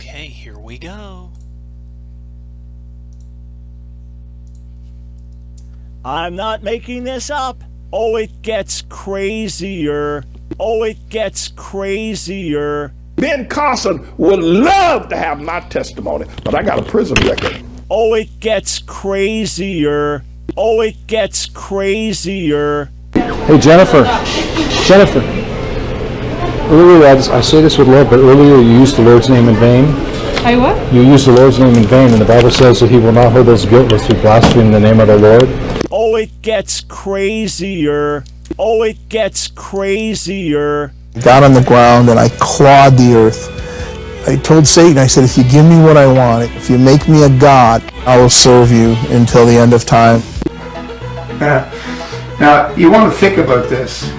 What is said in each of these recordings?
Okay, here we go. I'm not making this up. Oh, it gets crazier. Oh, it gets crazier. Ben Carson would love to have my testimony, but I got a prison record. Oh, it gets crazier. Oh, it gets crazier. Hey, Jennifer. Earlier, I say this with love, but earlier you used the Lord's name in vain. I what? You used the Lord's name in vain, and the Bible says that he will not hold us guiltless who blaspheme the name of the Lord. Oh, it gets crazier. Oh, it gets crazier. I got on the ground and I clawed the earth. I told Satan, I said, if you give me what I want, if you make me a god, I will serve you until the end of time. Now, you want to think about this.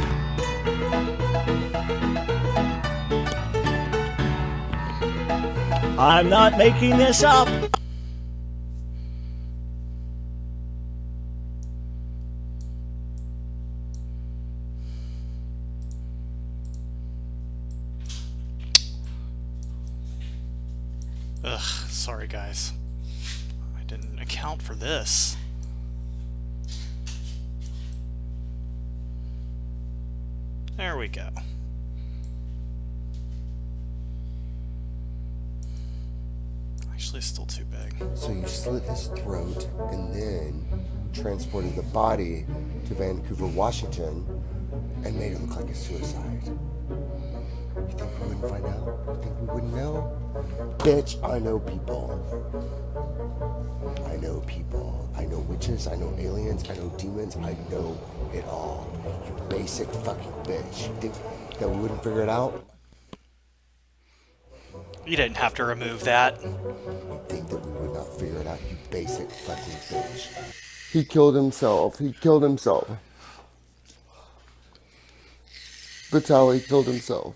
I'm not making this up. Ugh, sorry guys. I didn't account for this. There we go. Actually, it's still too big. So you slit his throat and then transported the body to Vancouver, Washington, and made it look like a suicide. You think we wouldn't find out? You think we wouldn't know? Bitch, I know people. I know people. I know witches, I know aliens, I know demons, I know it all. You basic fucking bitch. You think that we wouldn't figure it out? You didn't have to remove that. You think that we would not figure it out, you basic fucking bitch. He killed himself. He killed himself. Vitaly killed himself.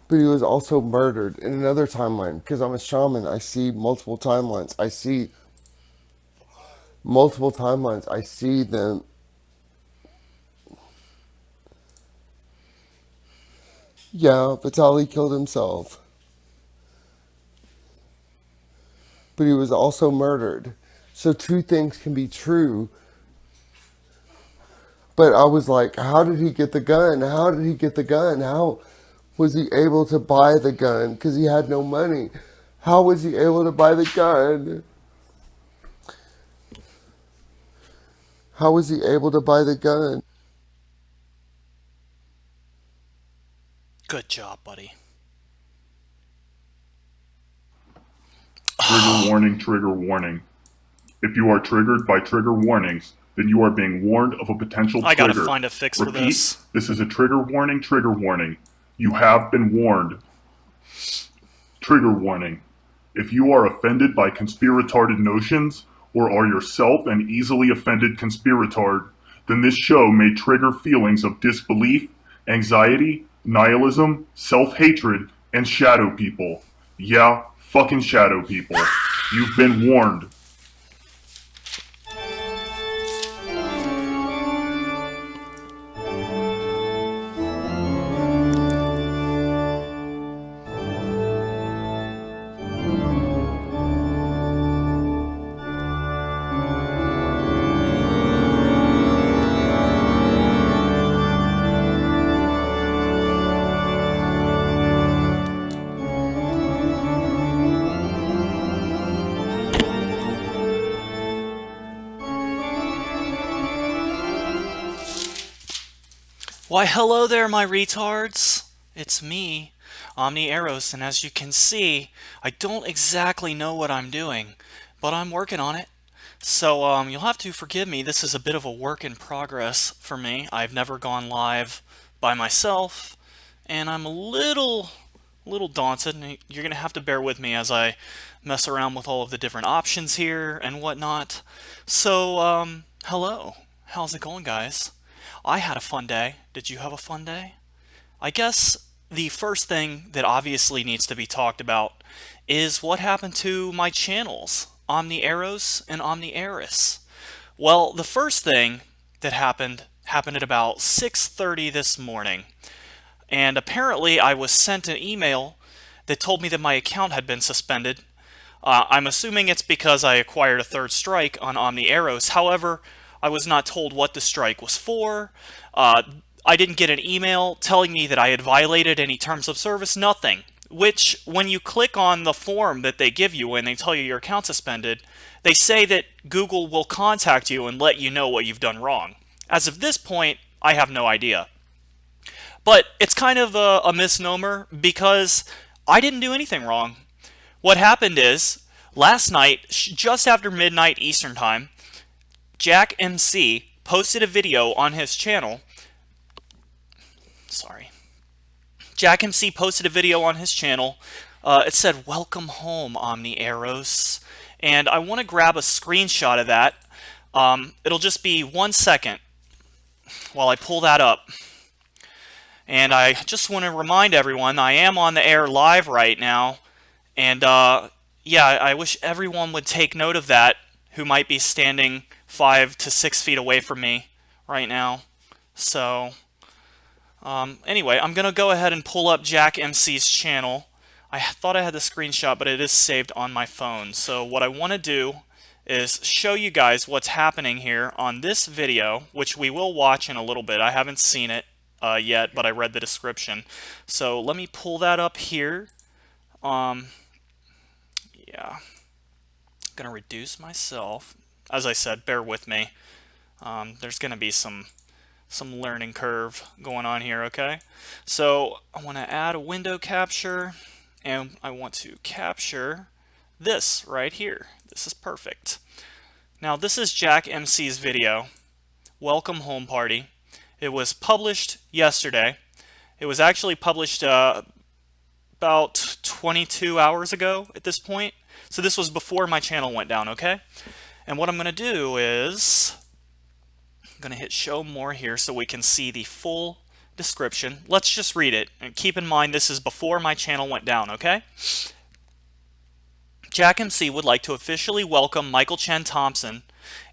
But he was also murdered in another timeline. Because I'm a shaman, I see multiple timelines. I see multiple timelines. I see them. Yeah, Vitaly killed himself. But he was also murdered. So two things can be true. But I was like, how did he get the gun? How did he get the gun? How was he able to buy the gun? Because he had no money. How was he able to buy the gun? How was he able to buy the gun? Good job, buddy. Trigger warning, trigger warning. If you are triggered by trigger warnings, then you are being warned of a potential trigger. I gotta find a fix for Repeat, this. This is a trigger warning, trigger warning. You have been warned. Trigger warning. If you are offended by conspiratarded notions, or are yourself an easily offended conspiratard, then this show may trigger feelings of disbelief, anxiety, nihilism, self-hatred, and shadow people. Yeah, fucking shadow people. You've been warned. Why hello there, my retards. It's me, Omni Eros, and as you can see, I don't exactly know what I'm doing, but I'm working on it. So you'll have to forgive me. This is a bit of a work in progress for me. I've never gone live by myself, and I'm a little a little daunted, and you're going to have to bear with me as I mess around with all of the different options here and whatnot. So, hello. How's it going, guys? I had a fun day. Did you have a fun day? I guess the first thing that obviously needs to be talked about is what happened to my channels, Omni-Eros and Omni-Eris. Well, the first thing that happened at about 6:30 this morning. And apparently I was sent an email that told me that my account had been suspended. I'm assuming it's because I acquired a third strike on Omni-Eros. However, I was not told what the strike was for. I didn't get an email telling me that I had violated any terms of service, nothing. Which, when you click on the form that they give you when they tell you your account's suspended, they say that Google will contact you and let you know what you've done wrong. As of this point, I have no idea. But it's kind of a misnomer because I didn't do anything wrong. What happened is, last night, just after midnight Eastern Time, Jack MC posted a video on his channel. Jack MC posted a video on his channel. It said, "Welcome home, Omni-Eros." And I want to grab a screenshot of that. It'll just be 1 second while I pull that up. And I just want to remind everyone, I am on the air live right now. And yeah, I wish everyone would take note of that who might be standing 5 to 6 feet away from me right now. So, anyway, I'm going to go ahead and pull up Jack MC's channel. I thought I had the screenshot, but it is saved on my phone. So what I want to do is show you guys what's happening here on this video, which we will watch in a little bit. I haven't seen it yet, but I read the description. So let me pull that up here. Yeah, I'm gonna reduce myself. As I said, bear with me. There's gonna be some learning curve going on here, okay? So I want to add a window capture, and I want to capture this right here. This is perfect. Now this is Jack MC's video, Welcome Home Party. It was published yesterday. It was actually published about 22 hours ago at this point. So this was before my channel went down, okay? And what I'm going to do is I'm going to hit show more here so we can see the full description. Let's just read it. And keep in mind this is before my channel went down, okay? Jack MC would like to officially welcome Michael Chen Thompson,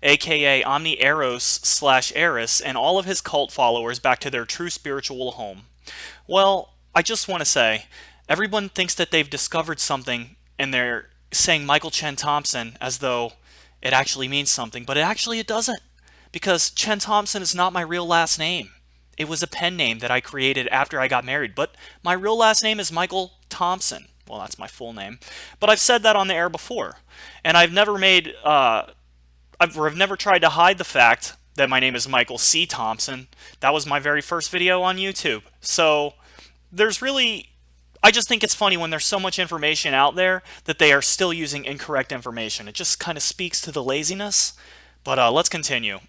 aka Omni-Eros/Eris, and all of his cult followers back to their true spiritual home. Well, I just want to say, everyone thinks that they've discovered something and they're saying Michael Chen Thompson as though it actually means something, but it doesn't, because Chen Thompson is not my real last name. It was a pen name that I created after I got married, but my real last name is Michael Thompson. Well, that's my full name. But I've said that on the air before, and I've never made, I've never tried to hide the fact that my name is Michael C. Thompson. That was my very first video on YouTube. So there's really, I just think it's funny when there's so much information out there that they are still using incorrect information. It just kind of speaks to the laziness. But let's continue.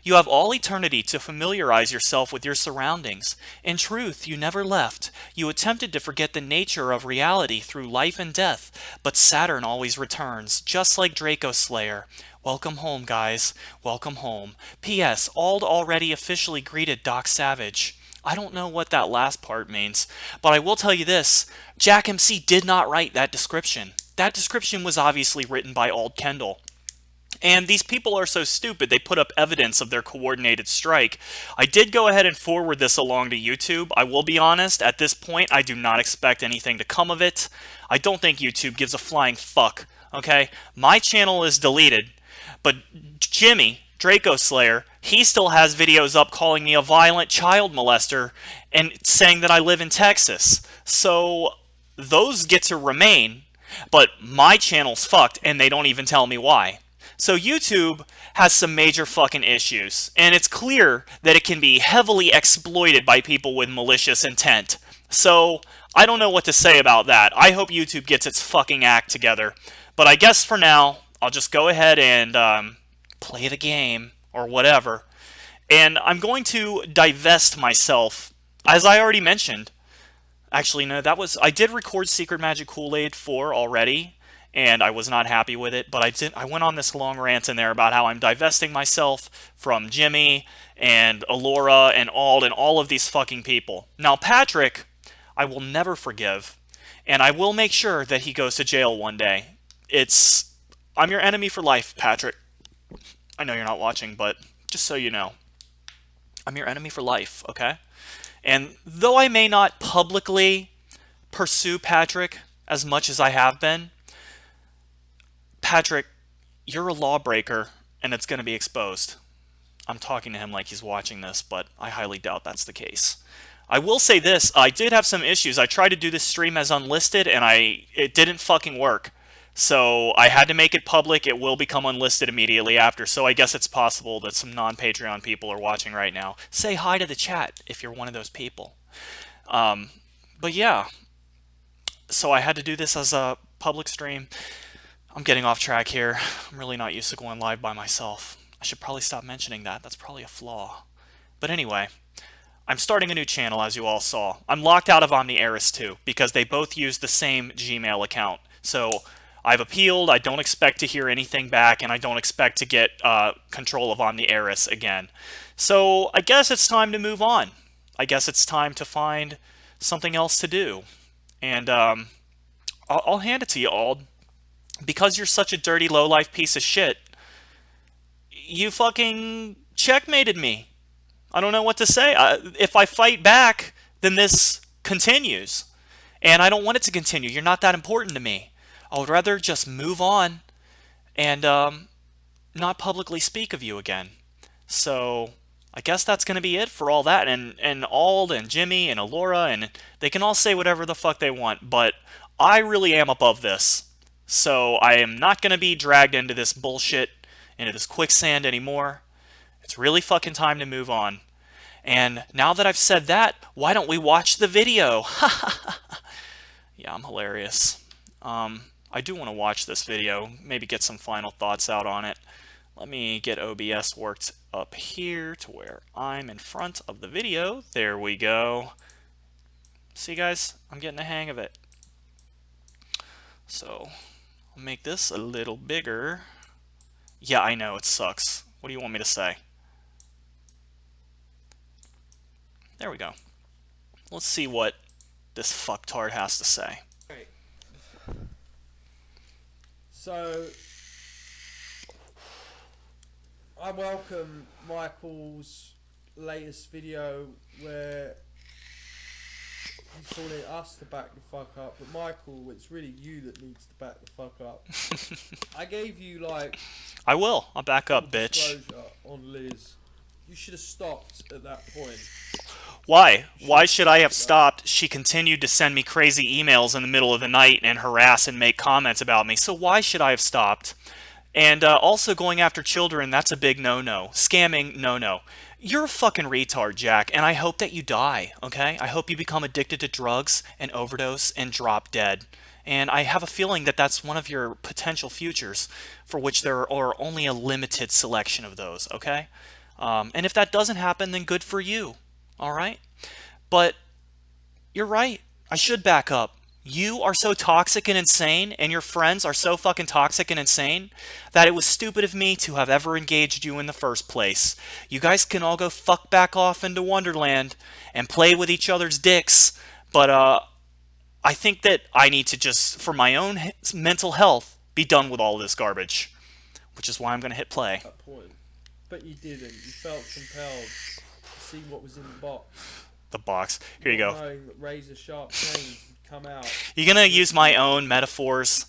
You have all eternity to familiarize yourself with your surroundings. In truth, you never left. You attempted to forget the nature of reality through life and death, but Saturn always returns, just like Draco Slayer. Welcome home, guys. Welcome home. P.S. Ald already officially greeted Doc Savage. I don't know what that last part means, but I will tell you this. Jack MC did not write that description. That description was obviously written by Ald Kendall. And these people are so stupid, they put up evidence of their coordinated strike. I did go ahead and forward this along to YouTube. I will be honest, at this point, I do not expect anything to come of it. I don't think YouTube gives a flying fuck, okay? My channel is deleted, but Jimmy, Draco Slayer, he still has videos up calling me a violent child molester and saying that I live in Texas. So those get to remain, but my channel's fucked and they don't even tell me why. So YouTube has some major fucking issues, and it's clear that it can be heavily exploited by people with malicious intent. So I don't know what to say about that. I hope YouTube gets its fucking act together. But I guess for now, I'll just go ahead and play the game, or whatever. And I'm going to divest myself, as I already mentioned, Actually, no, I did record Secret Magic Kool-Aid 4 already, and I was not happy with it, but I went on this long rant in there about how I'm divesting myself from Jimmy and Alora and Ald and all of these fucking people. Now, Patrick, I will never forgive, and I will make sure that he goes to jail one day. I'm your enemy for life, Patrick. I know you're not watching, but just so you know, I'm your enemy for life, okay? And though I may not publicly pursue Patrick as much as I have been, Patrick, you're a lawbreaker, and it's going to be exposed. I'm talking to him like he's watching this, but I highly doubt that's the case. I will say this, I did have some issues. I tried to do this stream as unlisted, and it didn't fucking work. So I had to make it public. It will become unlisted immediately after, so I guess it's possible that some non-Patreon people are watching right now. Say hi to the chat if you're one of those people. But yeah, so I had to do this as a public stream. I'm getting off track here. I'm really not used to going live by myself. I should probably stop mentioning that. That's probably a flaw. But anyway, I'm starting a new channel, as you all saw. I'm locked out of Omni-Eris too, because they both use the same Gmail account. So I've appealed, I don't expect to hear anything back, and I don't expect to get control of Omni-Eris again. So I guess it's time to move on. I guess it's time to find something else to do. And I'll hand it to you, Ald. Because you're such a dirty, low-life piece of shit, you fucking checkmated me. I don't know what to say. If I fight back, then this continues. And I don't want it to continue. You're not that important to me. I would rather just move on and not publicly speak of you again. So I guess that's going to be it for all that. And Ald and Jimmy and Alora, and they can all say whatever the fuck they want, but I really am above this. So I am not going to be dragged into this bullshit, into this quicksand anymore. It's really fucking time to move on. And now that I've said that, why don't we watch the video? Yeah, I'm hilarious. I do want to watch this video, maybe get some final thoughts out on it. Let me get OBS worked up here to where I'm in front of the video. There we go. See, guys, I'm getting the hang of it. So I'll make this a little bigger. Yeah, I know, it sucks. What do you want me to say? There we go. Let's see what this fucktard has to say. So, I welcome Michael's latest video where he's calling us to back the fuck up, but Michael, it's really you that needs to back the fuck up. I gave you like... I will. I'll back up, bitch. ...disclosure on Liz. You should have stopped at that point. Why? Why should I have stopped? She continued to send me crazy emails in the middle of the night and harass and make comments about me. So why should I have stopped? And also going after children, that's a big no-no. Scamming, no-no. You're a fucking retard, Jack, and I hope that you die, okay? I hope you become addicted to drugs and overdose and drop dead. And I have a feeling that that's one of your potential futures, for which there are only a limited selection of those, okay? And if that doesn't happen, then good for you. All right? But you're right. I should back up. You are so toxic and insane, and your friends are so fucking toxic and insane, that it was stupid of me to have ever engaged you in the first place. You guys can all go fuck back off into Wonderland and play with each other's dicks, but I think that I need to just, for my own mental health, be done with all this garbage. Which is why I'm going to hit play. That point. But you didn't. You felt compelled to see what was in the box. The box. Here you go. Knowing that razor sharp things would come out. You gonna use my own metaphors?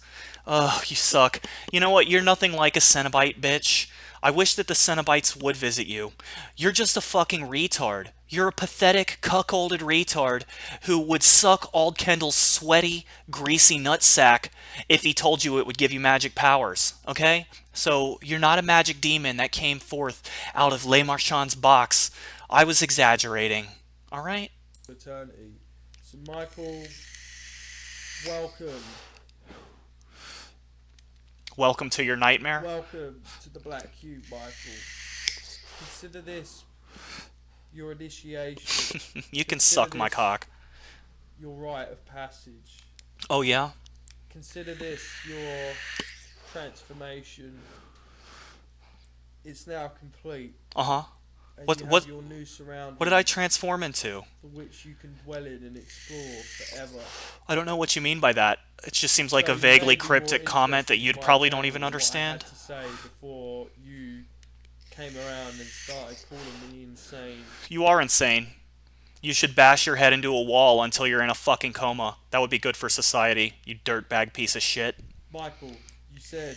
Ugh, you suck. You know what? You're nothing like a Cenobite, bitch. I wish that the Cenobites would visit you. You're just a fucking retard. You're a pathetic, cuckolded retard who would suck Ald Kendall's sweaty, greasy nutsack if he told you it would give you magic powers, okay? So, you're not a magic demon that came forth out of Le Marchand's box. I was exaggerating. Alright? Eternity. So, Michael, welcome. Welcome to your nightmare. Welcome to the Black Cube, Michael. Consider this your initiation. You can suck my cock. your rite of passage. Oh, yeah? Consider this your transformation. It's now complete. Uh-huh. And What you what have your new surroundings, what did I transform into? for which you can dwell in and explore forever. I don't know what you mean by that. It just seems like So a you vaguely may be more cryptic comment that interested in you'd my probably don't channel even than what I understand. had to say before you came around and started calling me insane. You are insane. You should bash your head into a wall until you're in a fucking coma. That would be good for society, you dirtbag piece of shit. Michael, you said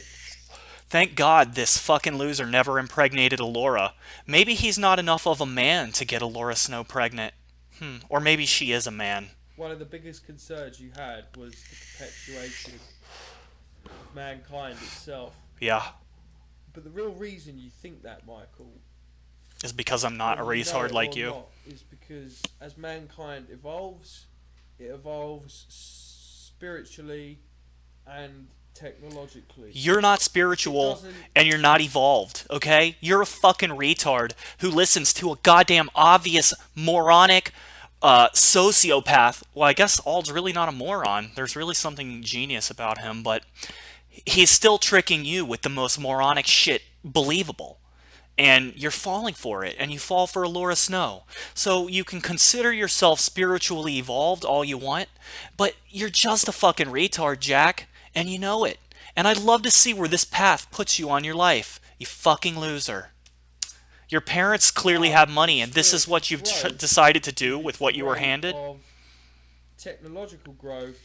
Thank God this fucking loser never impregnated Alora. Maybe he's not enough of a man to get Alora Snow pregnant. Or maybe she is a man. one of the biggest concerns you had was the perpetuation of mankind itself. Yeah. But the real reason you think that, Michael, Is because I'm not a whether you know retard it like or you. not, is because as mankind evolves, it evolves spiritually and technologically. You're not It spiritual doesn't- and you're not evolved, okay? You're a fucking retard who listens to a goddamn obvious moronic sociopath. Well, I guess Ald's really not a moron. There's really something genius about him, but he's still tricking you with the most moronic shit believable. And you're falling for it, and you fall for Alora Snow. So you can consider yourself spiritually evolved all you want, but you're just a fucking retard, Jack, and you know it. And I'd love to see where this path puts you on your life, you fucking loser. Your parents clearly have money, and this is what you've decided to do with what you were handed? Of technological growth,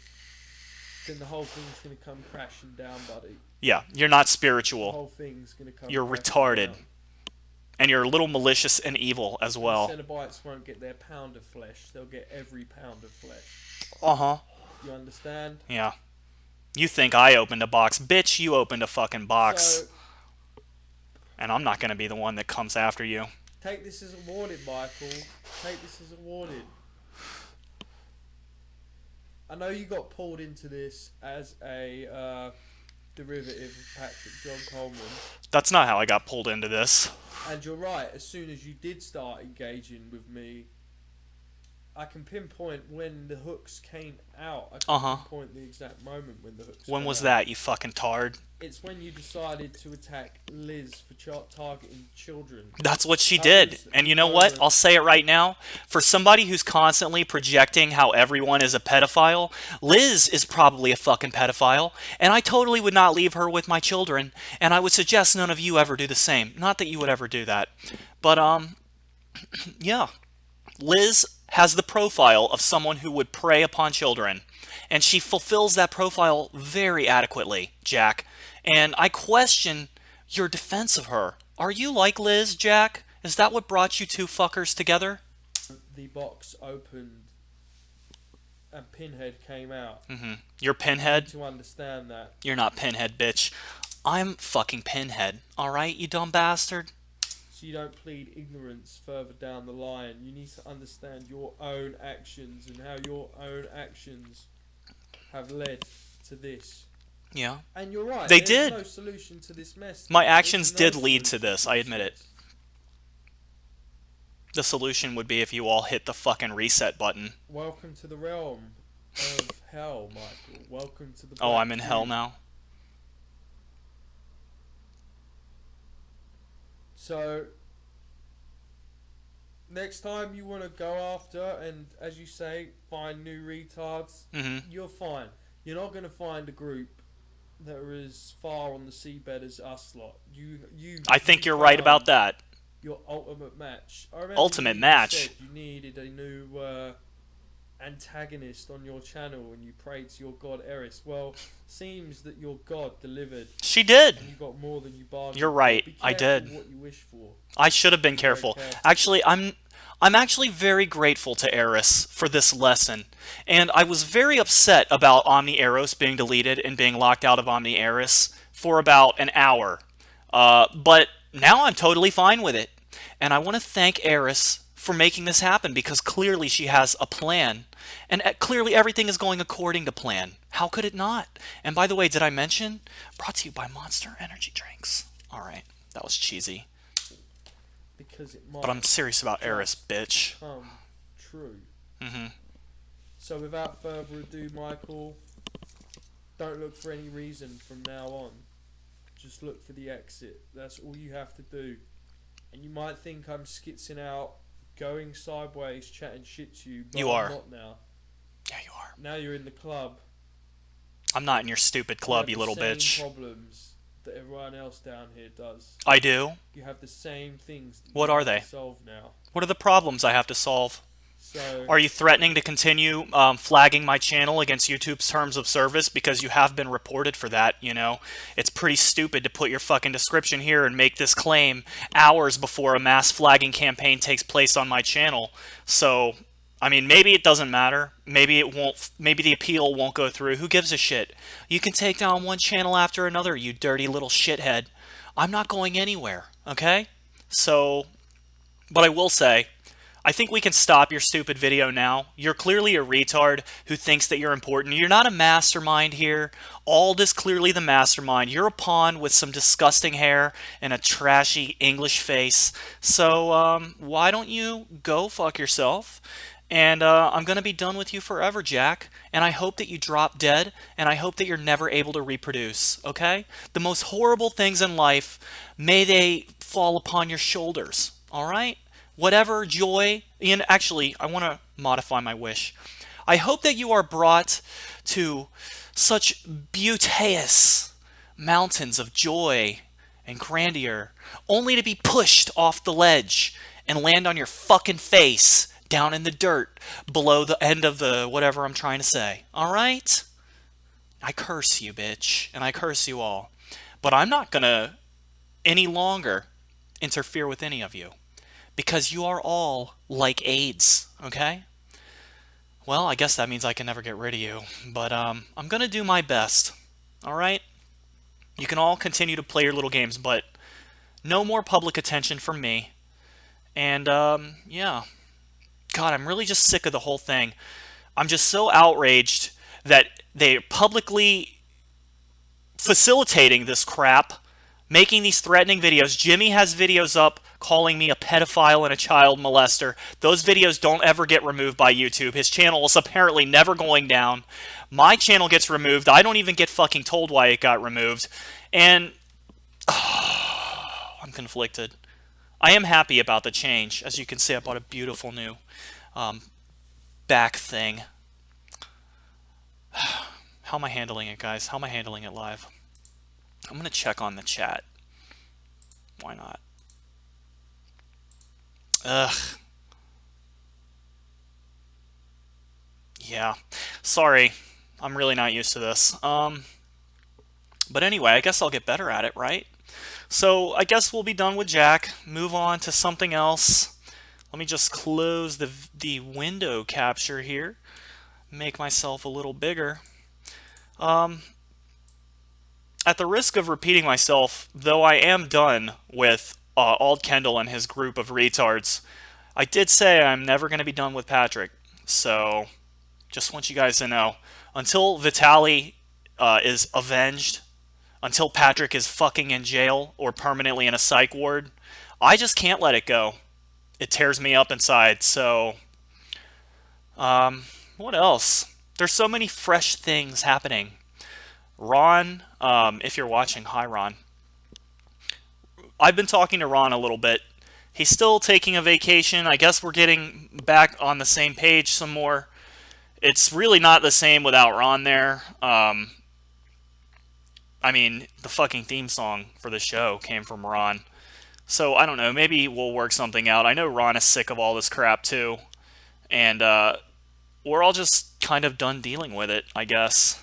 then the whole thing's going to come crashing down, buddy. Yeah, you're not The spiritual. whole thing's going to come You're crashing retarded. down. And you're a little malicious and evil as well. The Cenobites won't get their pound of flesh, they'll get every pound of flesh. Uh-huh. You understand? Yeah. You think I opened a box. Bitch, you opened a fucking box. So, And I'm not going to be the one that comes after you. take this as a warning, Michael. Take this as a warning. I know you got pulled into this as a derivative of Patrick John Coleman. That's not how I got pulled into this. And you're right, as soon as you did start engaging with me, I can pinpoint when the hooks came out. I can pinpoint the exact moment when the hooks When came was out. that, you fucking tard? It's when you decided to attack Liz for targeting children. That's what she That did. was And you know what? over. I'll say it right now. For somebody who's constantly projecting how everyone is a pedophile, Liz is probably a fucking pedophile. And I totally would not leave her with my children. And I would suggest none of you ever do the same. Not that you would ever do that. But, yeah. Liz has the profile of someone who would prey upon children. And she fulfills that profile very adequately, Jack. And I question your defense of her. Are you like Liz, Jack? Is that what brought you two fuckers together? The box opened and Pinhead came out. You're Pinhead? To understand that. You're not Pinhead, bitch. I'm fucking Pinhead. Alright, you dumb bastard? So you don't plead ignorance further down the line. You need to understand your own actions and how your own actions have led to this. Yeah. And you're right. They there's did. No solution to this mess. My There's actions no did lead to solution this, I admit it. mess. The solution would be if you all hit the fucking reset button. Welcome to the realm of hell, Michael. Welcome to the. Oh, Black I'm in hell Cube. now? So, next time you want to go after and, as you say, find new retards, you're fine. You're not going to find a group that are as far on the seabed as us lot. I think you're right about that. Your ultimate match. I remember Ultimate you match? said you needed a new antagonist on your channel and you prayed to your god Eris. Well, seems that your god delivered. She did. And you got more than you bargained You're for. right, Be I careful did. what you wish for. I should have been careful. Actually, I'm actually very grateful to Eris for this lesson. And I was very upset about Omni Eros being deleted and being locked out of Omni Eris for about an hour. But now I'm totally fine with it. And I want to thank Eris for making this happen because clearly she has a plan. And clearly everything is going according to plan. How could it not? And by the way, did I mention? Brought to you by Monster Energy Drinks. Alright, that was cheesy. Because it might But I'm serious about Eris, bitch. come true. So without further ado, Michael, don't look for any reason from now on. Just look for the exit. That's all you have to do. And you might think I'm skitzing out, going sideways, chatting shit to you, but You are. I'm not now. Yeah, you are. Now you're in the club. I'm not in your stupid club, you little You have bitch. the same problems that everyone else down here does. I do? You have the same things that you What are have they? to solve now. What are the problems I have to solve? So, Are you threatening to continue flagging my channel against YouTube's terms of service? Because you have been reported for that, you know? It's pretty stupid to put your fucking description here and make this claim hours before a mass flagging campaign takes place on my channel. So, I mean, maybe it doesn't matter. Maybe it won't. Maybe the appeal won't go through. Who gives a shit? You can take down one channel after another, you dirty little shithead. I'm not going anywhere, okay? So, but I will say, I think we can stop your stupid video now. You're clearly a retard who thinks that you're important. You're not a mastermind here. Ald is clearly the mastermind. You're a pawn with some disgusting hair and a trashy English face. So why don't you go fuck yourself? And I'm going to be done with you forever, Jack. And I hope that you drop dead, and I hope that you're never able to reproduce, okay? The most horrible things in life, may they fall upon your shoulders, all right? Whatever joy, and actually, I want to modify my wish. I hope that you are brought to such beauteous mountains of joy and grandeur, only to be pushed off the ledge and land on your fucking face down in the dirt below the end of the whatever I'm trying to say. All right? I curse you, bitch, and I curse you all. But I'm not going to any longer interfere with any of you. Because you are all like AIDS, okay? Well, I guess that means I can never get rid of you. But I'm going to do my best, all right? You can all continue to play your little games, but no more public attention from me. And, yeah. God, I'm really just sick of the whole thing. I'm just so outraged that they're publicly facilitating this crap, making these threatening videos. Jimmy has videos up calling me a pedophile and a child molester. Those videos don't ever get removed by YouTube. His channel is apparently never going down. My channel gets removed. I don't even get fucking told why it got removed. And I'm conflicted. I am happy about the change. As you can see, I bought a beautiful new back thing. How am I handling it, guys? How am I handling it live? I'm going to check on the chat. Why not? Ugh. Yeah. Sorry. I'm really not used to this. But anyway, I guess I'll get better at it, right? So I guess we'll be done with Jack. Move on to something else. Let me just close the window capture here. Make myself a little bigger. At the risk of repeating myself, though I am done with Ald Kendall and his group of retards, I did say I'm never going to be done with Patrick. So, just want you guys to know. Until Vitaly is avenged, until Patrick is fucking in jail or permanently in a psych ward, I just can't let it go. It tears me up inside. So, what else? There's so many fresh things happening. Ron, if you're watching, hi Ron. I've been talking to Ron a little bit. He's still taking a vacation. I guess we're getting back on the same page some more. It's really not the same without Ron there. I mean, the fucking theme song for the show came from Ron. So, I don't know. Maybe we'll work something out. I know Ron is sick of all this crap, too. And, we're all just kind of done dealing with it, I guess.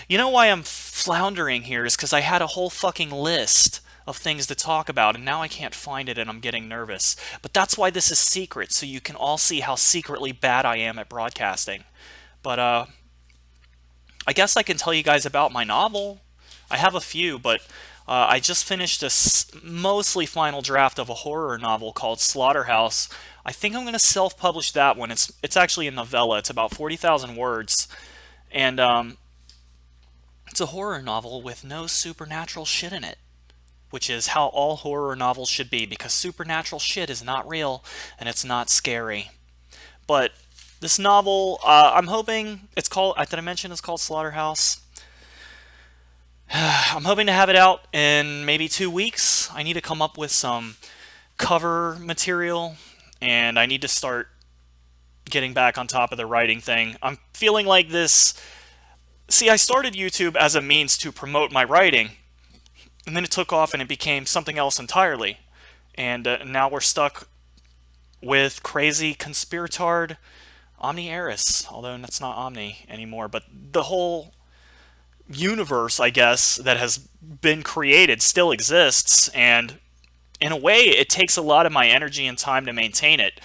You know why I'm floundering here is because I had a whole fucking list of things to talk about, and now I can't find it, and I'm getting nervous. But that's why this is secret, so you can all see how secretly bad I am at broadcasting. But, I guess I can tell you guys about my novel. I have a few, but I just finished a mostly final draft of a horror novel called Slaughterhouse. I think I'm going to self-publish that one. It's actually a novella. It's about 40,000 words. And, it's a horror novel with no supernatural shit in it, which is how all horror novels should be, because supernatural shit is not real and it's not scary. But This novel, I'm hoping it's called, did I mention it's called Slaughterhouse? I'm hoping to have it out in maybe 2 weeks. I need to come up with some cover material, and I need to start getting back on top of the writing thing. I'm feeling like this. See, I started YouTube as a means to promote my writing, and then it took off and it became something else entirely. And now we're stuck with crazy conspiratard Omni Eris, although that's not Omni anymore, but the whole universe, I guess, that has been created still exists, and in a way, it takes a lot of my energy and time to maintain it.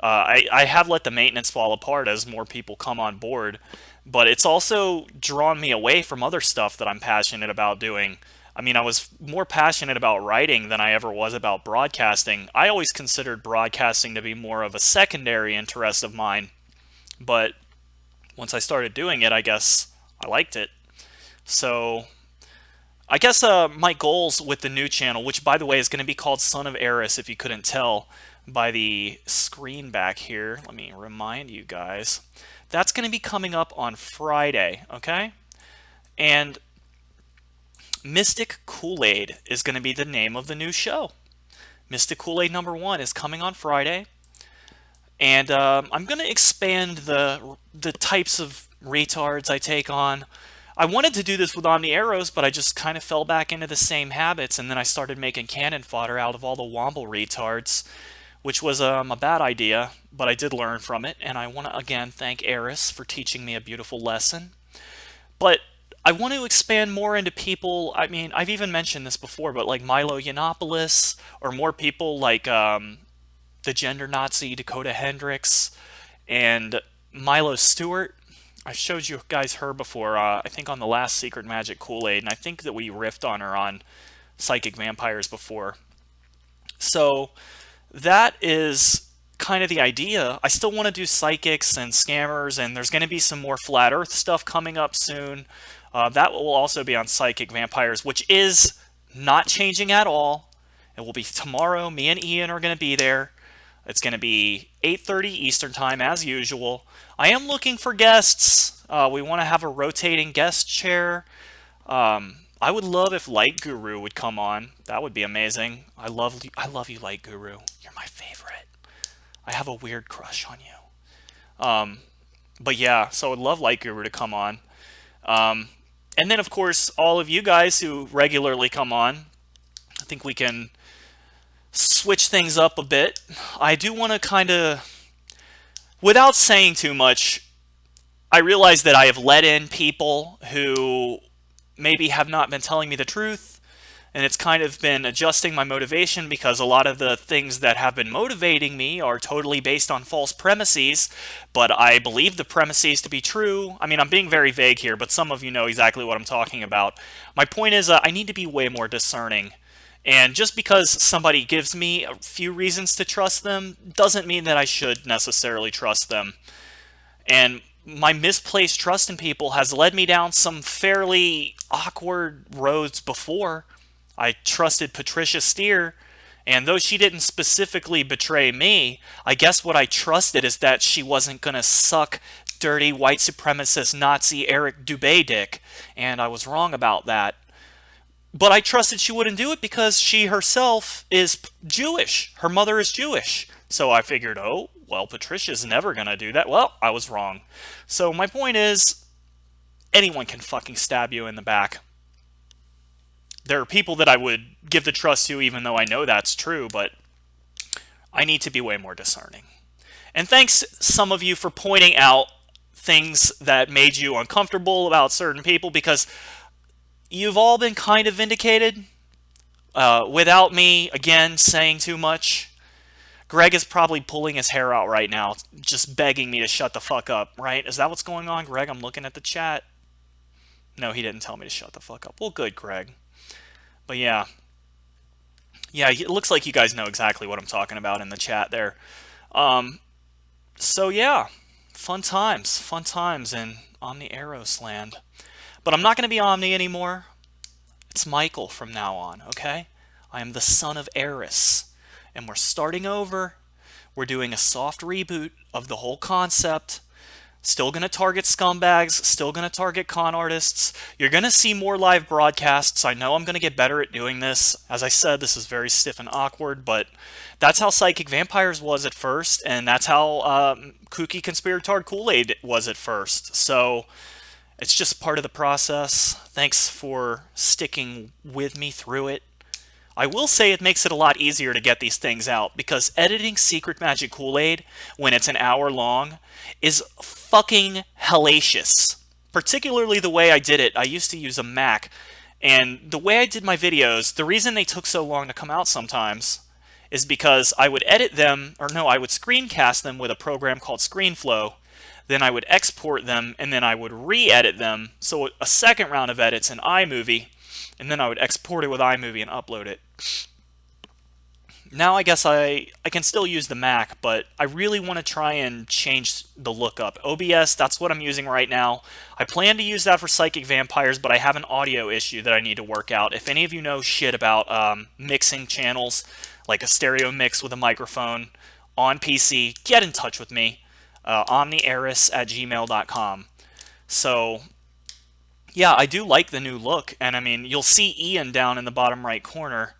I have let the maintenance fall apart as more people come on board, but it's also drawn me away from other stuff that I'm passionate about doing. I mean, I was more passionate about writing than I ever was about broadcasting. I always considered broadcasting to be more of a secondary interest of mine, but once I started doing it, I guess I liked it. So I guess my goals with the new channel, which by the way is going to be called Son of Eris, if you couldn't tell by the screen back here, let me remind you guys, that's going to be coming up on Friday, okay? And Mystic Kool-Aid is going to be the name of the new show. Mystic Kool-Aid #1 is coming on Friday, and I'm going to expand the types of retards I take on. I wanted to do this with Omni Arrows, but I just kind of fell back into the same habits, and then I started making cannon fodder out of all the Womble retards, which was a bad idea, but I did learn from it, and I want to again thank Eris for teaching me a beautiful lesson. But I want to expand more into people. I mean, I've even mentioned this before, but like Milo Yiannopoulos, or more people like the gender Nazi Dakota Hendricks and Milo Stewart. I've showed you guys her before, I think on the last Secret Magic Kool-Aid, and I think that we riffed on her on Psychic Vampires before. So that is kind of the idea. I still want to do psychics and scammers, and there's going to be some more Flat Earth stuff coming up soon. That will also be on Psychic Vampires, which is not changing at all. It will be tomorrow. Me and Ian are going to be there. It's going to be 8:30 Eastern Time, as usual. I am looking for guests. We want to have a rotating guest chair. I would love if Light Guru would come on. That would be amazing. I love you, Light Guru. You're my favorite. I have a weird crush on you. But yeah, so I would love Light Guru to come on. And then, of course, all of you guys who regularly come on. I think we can switch things up a bit. I do want to kind of, without saying too much, I realize that I have let in people who maybe have not been telling me the truth, and it's kind of been adjusting my motivation, because a lot of the things that have been motivating me are totally based on false premises, but I believe the premises to be true. I mean, I'm being very vague here, but some of you know exactly what I'm talking about. My point is, I need to be way more discerning. And just because somebody gives me a few reasons to trust them doesn't mean that I should necessarily trust them. And my misplaced trust in people has led me down some fairly awkward roads before. I trusted Patricia Steer, and though she didn't specifically betray me, I guess what I trusted is that she wasn't going to suck dirty white supremacist Nazi Eric Dubé dick, and I was wrong about that. But I trusted she wouldn't do it because she herself is Jewish. Her mother is Jewish. So I figured, oh, well, Patricia's never going to do that. Well, I was wrong. So my point is, anyone can fucking stab you in the back. There are people that I would give the trust to even though I know that's true, but I need to be way more discerning. And thanks, some of you, for pointing out things that made you uncomfortable about certain people, because you've all been kind of vindicated without me, again, saying too much. Greg is probably pulling his hair out right now, just begging me to shut the fuck up, right? Is that what's going on, Greg? I'm looking at the chat. No, he didn't tell me to shut the fuck up. Well, good, Greg. But yeah. Yeah, it looks like you guys know exactly what I'm talking about in the chat there. So yeah, fun times in Omni Arrows land. But I'm not going to be Omni anymore. It's Michael from now on, okay? I am the son of Eris. And we're starting over We're doing a soft reboot of the whole concept. Still going to target scumbags, still going to target con artists. You're going to see more live broadcasts. I know I'm going to get better at doing this. As I said, this is very stiff and awkward, but that's how Psychic Vampires was at first, and that's how Kooky Conspiratard Kool-Aid was at first. So it's just part of the process. Thanks for sticking with me through it. I will say it makes it a lot easier to get these things out, because editing Secret Magic Kool-Aid when it's an hour long is fucking hellacious. Particularly the way I did it. I used to use a Mac, and the way I did my videos, the reason they took so long to come out sometimes is because I would edit them, or no, I would screencast them with a program called ScreenFlow, then I would export them, and then I would re-edit them, so a second round of edits in iMovie, and then I would export it with iMovie and upload it. Now I guess I can still use the Mac, but I really want to try and change the lookup. OBS, that's what I'm using right now. I plan to use that for Psychic Vampires, but I have an audio issue that I need to work out. If any of you know shit about mixing channels, like a stereo mix with a microphone on PC, get in touch with me. omnieris@gmail.com. So yeah, I do like the new look, and I mean, you'll see Ian down in the bottom right corner.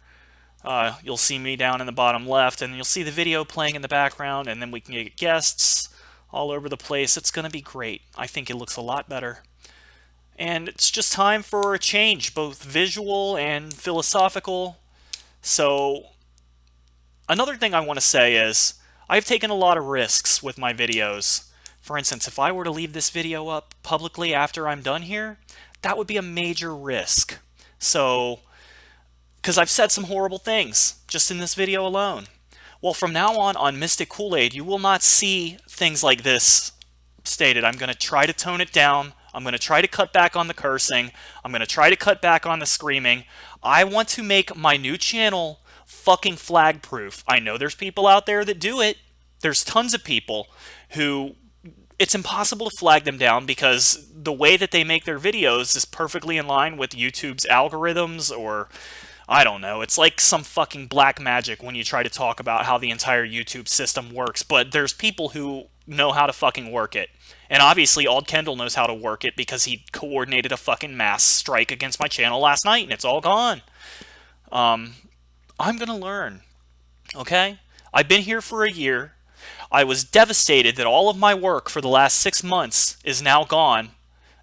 You'll see me down in the bottom left, and you'll see the video playing in the background, and then we can get guests all over the place. It's going to be great. I think it looks a lot better. And it's just time for a change, both visual and philosophical. So, another thing I want to say is, I've taken a lot of risks with my videos. For instance, if I were to leave this video up publicly after I'm done here, that would be a major risk. So, because I've said some horrible things just in this video alone. Well, from now on Mystic Kool-Aid, you will not see things like this stated. I'm going to try to tone it down. I'm going to try to cut back on the cursing. I'm going to try to cut back on the screaming. I want to make my new channel fucking flag-proof. I know there's people out there that do it. There's tons of people who it's impossible to flag them down because the way that they make their videos is perfectly in line with YouTube's algorithms, or I don't know. It's like some fucking black magic when you try to talk about how the entire YouTube system works, but there's people who know how to fucking work it. And obviously, Ald Kendall knows how to work it because he coordinated a fucking mass strike against my channel last night, and it's all gone. I'm gonna learn, okay? I've been here for a year. I was devastated that all of my work for the last 6 months is now gone.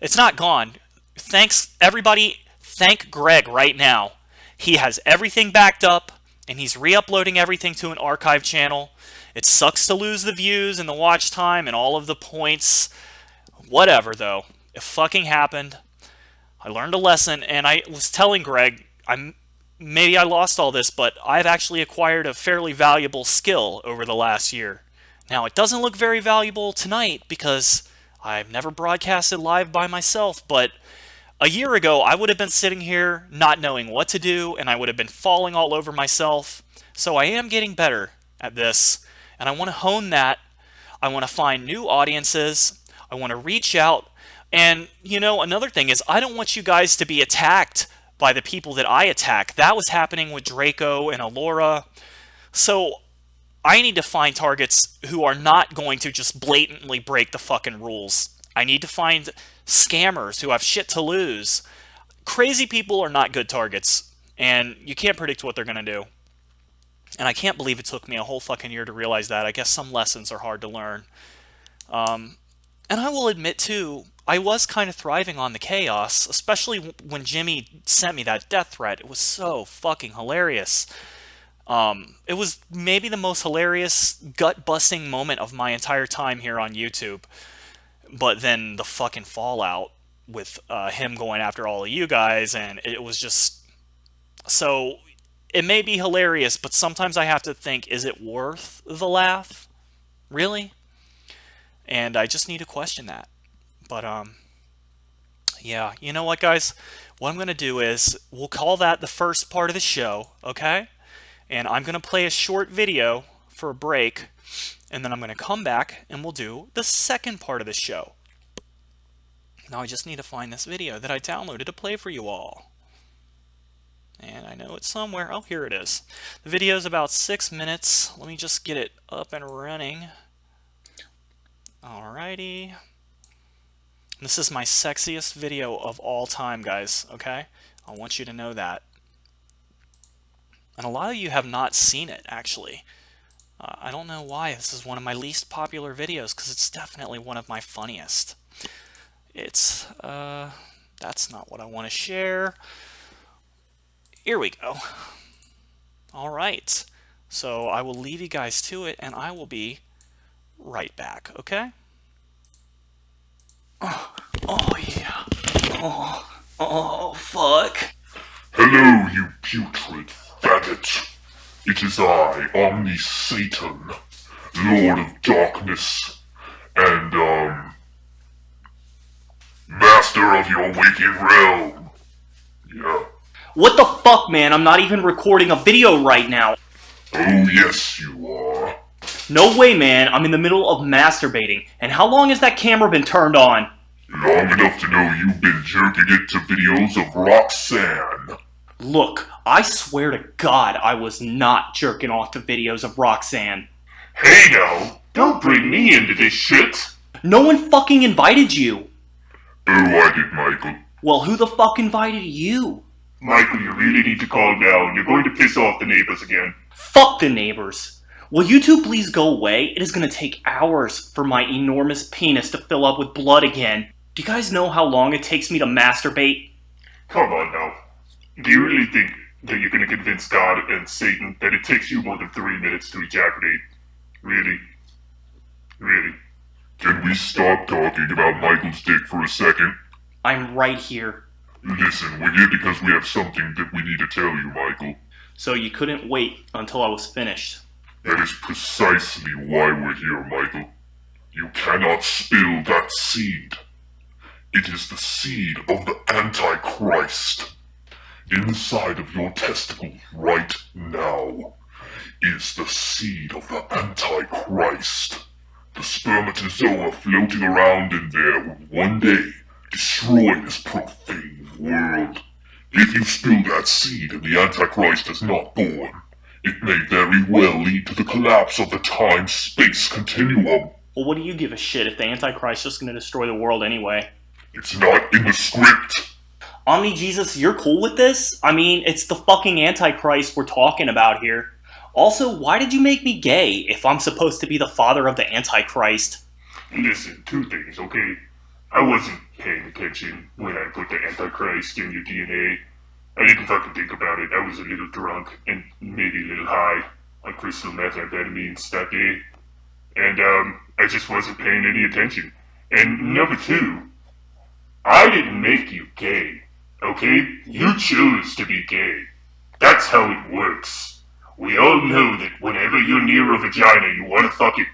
It's not gone. Thanks, everybody. Thank Greg right now. He has everything backed up, and he's re-uploading everything to an archive channel. It sucks to lose the views and the watch time and all of the points. Whatever, though. It fucking happened. I learned a lesson, and I was telling Greg, maybe I lost all this, but I've actually acquired a fairly valuable skill over the last year. Now, it doesn't look very valuable tonight because I've never broadcasted live by myself, but a year ago, I would have been sitting here not knowing what to do, and I would have been falling all over myself. So I am getting better at this, and I want to hone that. I want to find new audiences. I want to reach out. And, you know, another thing is I don't want you guys to be attacked by the people that I attack. That was happening with Draco and Alora. So I need to find targets who are not going to just blatantly break the fucking rules. I need to find scammers who have shit to lose. Crazy people are not good targets, and you can't predict what they're going to do. And I can't believe it took me a whole fucking year to realize that. I guess some lessons are hard to learn. And I will admit, too, I was kind of thriving on the chaos, especially when Jimmy sent me that death threat. It was so fucking hilarious. It was maybe the most hilarious, gut-busting moment of my entire time here on YouTube. But then the fucking fallout with him going after all of you guys, and it was just... So, it may be hilarious, but sometimes I have to think, is it worth the laugh? Really? And I just need to question that. But, yeah, you know what, guys? What I'm going to do is, we'll call that the first part of the show, okay? And I'm going to play a short video for a break, and then I'm going to come back and we'll do the second part of the show. Now I just need to find this video that I downloaded to play for you all. And I know it's somewhere. Oh, here it is. The video is about 6 minutes. Let me just get it up and running. Alrighty. This is my sexiest video of all time, guys, okay? I want you to know that. And a lot of you have not seen it, actually. I don't know why. This is one of my least popular videos, because it's definitely one of my funniest. It's, that's not what I want to share. Here we go. Alright. So I will leave you guys to it, and I will be right back, okay? Oh yeah. Oh, fuck. Hello, you putrid faggot. It is I, Omni-Satan, Lord of Darkness, and, Master of your waking realm. Yeah. What the fuck, man? I'm not even recording a video right now. Oh, yes, you are. No way, man. I'm in the middle of masturbating. And how long has that camera been turned on? Long enough to know you've been jerking it to videos of Roxanne. Look, I swear to God I was not jerking off to videos of Roxanne. Hey now, don't bring me into this shit. No one fucking invited you. Oh, I did, Michael. Well, who the fuck invited you? Michael, you really need to calm down. You're going to piss off the neighbors again. Fuck the neighbors. Will you two please go away? It is going to take hours for my enormous penis to fill up with blood again. Do you guys know how long it takes me to masturbate? Come on now. Do you really think that you're going to convince God and Satan that it takes you more than 3 minutes to ejaculate? Really? Really? Can we stop talking about Michael's dick for a second? I'm right here. Listen, we're here because we have something that we need to tell you, Michael. So you couldn't wait until I was finished? That is precisely why we're here, Michael. You cannot spill that seed. It is the seed of the Antichrist. Inside of your testicles right now is the seed of the Antichrist. The spermatozoa floating around in there will one day destroy this profane world. If you spill that seed and the Antichrist is not born, it may very well lead to the collapse of the time-space continuum. Well, what do you give a shit if the Antichrist is just going to destroy the world anyway? It's not in the script. Omni-Jesus, you're cool with this? I mean, it's the fucking Antichrist we're talking about here. Also, why did you make me gay if I'm supposed to be the father of the Antichrist? Listen, two things, okay? I wasn't paying attention when I put the Antichrist in your DNA. I didn't fucking think about it. I was a little drunk and maybe a little high on crystal methamphetamines that day. And, I just wasn't paying any attention. And number two, I didn't make you gay, okay? You chose to be gay. That's how it works. We all know that whenever you're near a vagina, you want to fuck it.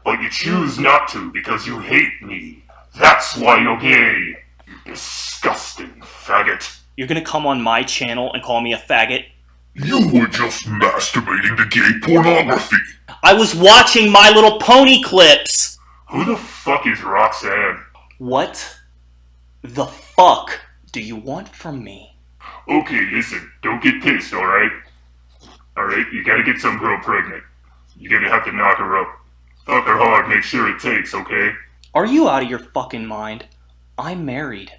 But you choose not to because you hate me. That's why you're gay. You disgusting faggot. You're gonna come on my channel and call me a faggot? You were just masturbating to gay pornography. I was watching My Little Pony clips! Who the fuck is Roxanne? What the fuck do you want from me? Okay, listen, don't get pissed, alright? Alright, you gotta get some girl pregnant. You're gonna have to knock her up. Fuck her hard, make sure it takes, okay? Are you out of your fucking mind? I'm married.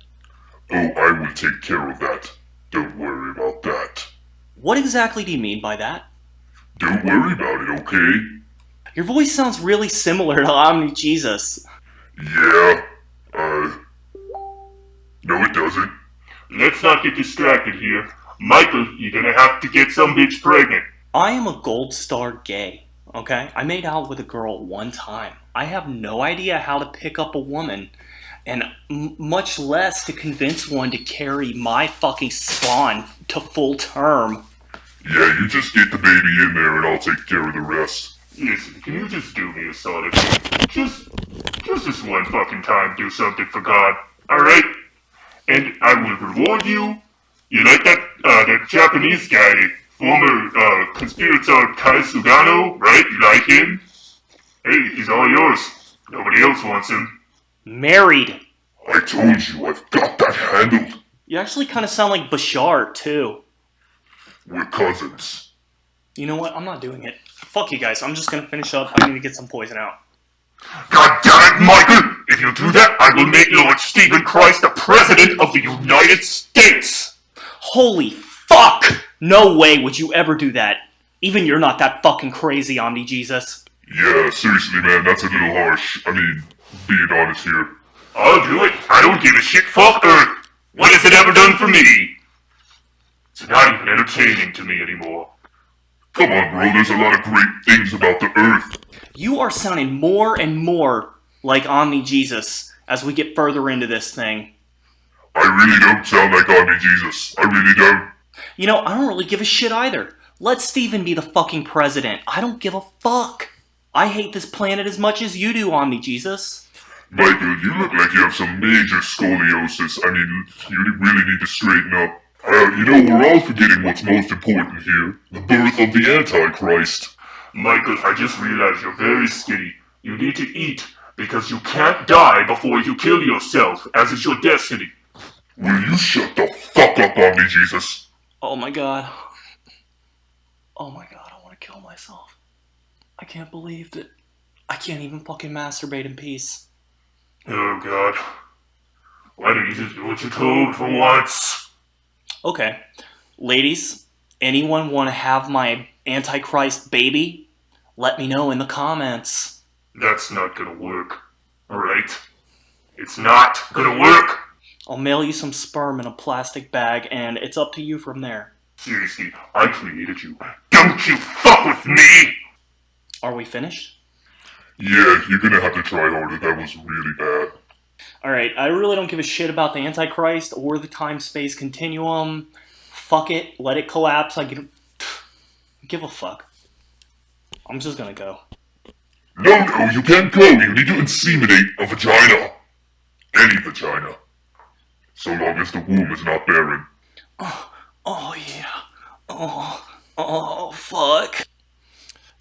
Oh, I will take care of that. Don't worry about that. What exactly do you mean by that? Don't worry about it, okay? Your voice sounds really similar to Omni-Jesus. Yeah, no it doesn't. Let's not get distracted here. Michael, you're gonna have to get some bitch pregnant. I am a gold star gay, okay? I made out with a girl one time. I have no idea how to pick up a woman, and much less to convince one to carry my fucking spawn to full term. Yeah, you just get the baby in there and I'll take care of the rest. Listen, can you just do me a solid? Just this one fucking time do something for God, alright? And I will reward you. You like that Japanese guy, former, conspirator Kai Sugano, right? You like him? Hey, he's all yours. Nobody else wants him. Married. I told you, I've got that handled. You actually kind of sound like Bashar, too. We're cousins. You know what? I'm not doing it. Fuck you guys. I'm just gonna finish up. I need to get some poison out. God damn it, Michael! If you do that, I will make Lord Stephen Christ the President of the United States! Holy fuck! No way would you ever do that. Even you're not that fucking crazy, Omni Jesus. Yeah, seriously, man, that's a little harsh. I mean, being honest here. I'll do it. I don't give a shit. Fuck Earth. What has it ever done for me? It's not even entertaining to me anymore. Come on, bro, there's a lot of great things about the Earth. You are sounding more and more like Omni Jesus as we get further into this thing. I really don't sound like Omni Jesus. I really don't. You know, I don't really give a shit either. Let Steven be the fucking president. I don't give a fuck. I hate this planet as much as you do, Omni Jesus. Michael, you look like you have some major scoliosis. I mean, you really need to straighten up. You know, we're all forgetting what's most important here. The birth of the Antichrist. Michael, I just realized you're very skinny. You need to eat, because you can't die before you kill yourself, as is your destiny. Will you shut the fuck up, Omni Jesus? Oh my god. Oh my god, I want to kill myself. I can't believe that I can't even fucking masturbate in peace. Oh god. Why don't you just do what you're told for once? Okay. Ladies, anyone want to have my Antichrist baby? Let me know in the comments. That's not gonna work. Alright? It's not gonna work! I'll mail you some sperm in a plastic bag, and it's up to you from there. Seriously, I created you. Don't you fuck with me! Are we finished? Yeah, you're gonna have to try harder. That was really bad. Alright, I really don't give a shit about the Antichrist or the time-space continuum. Fuck it, let it collapse. I give a fuck. I'm just gonna go. No, you can't go. You need to inseminate a vagina. Any vagina. So long as the womb is not barren. Oh yeah. Oh, fuck.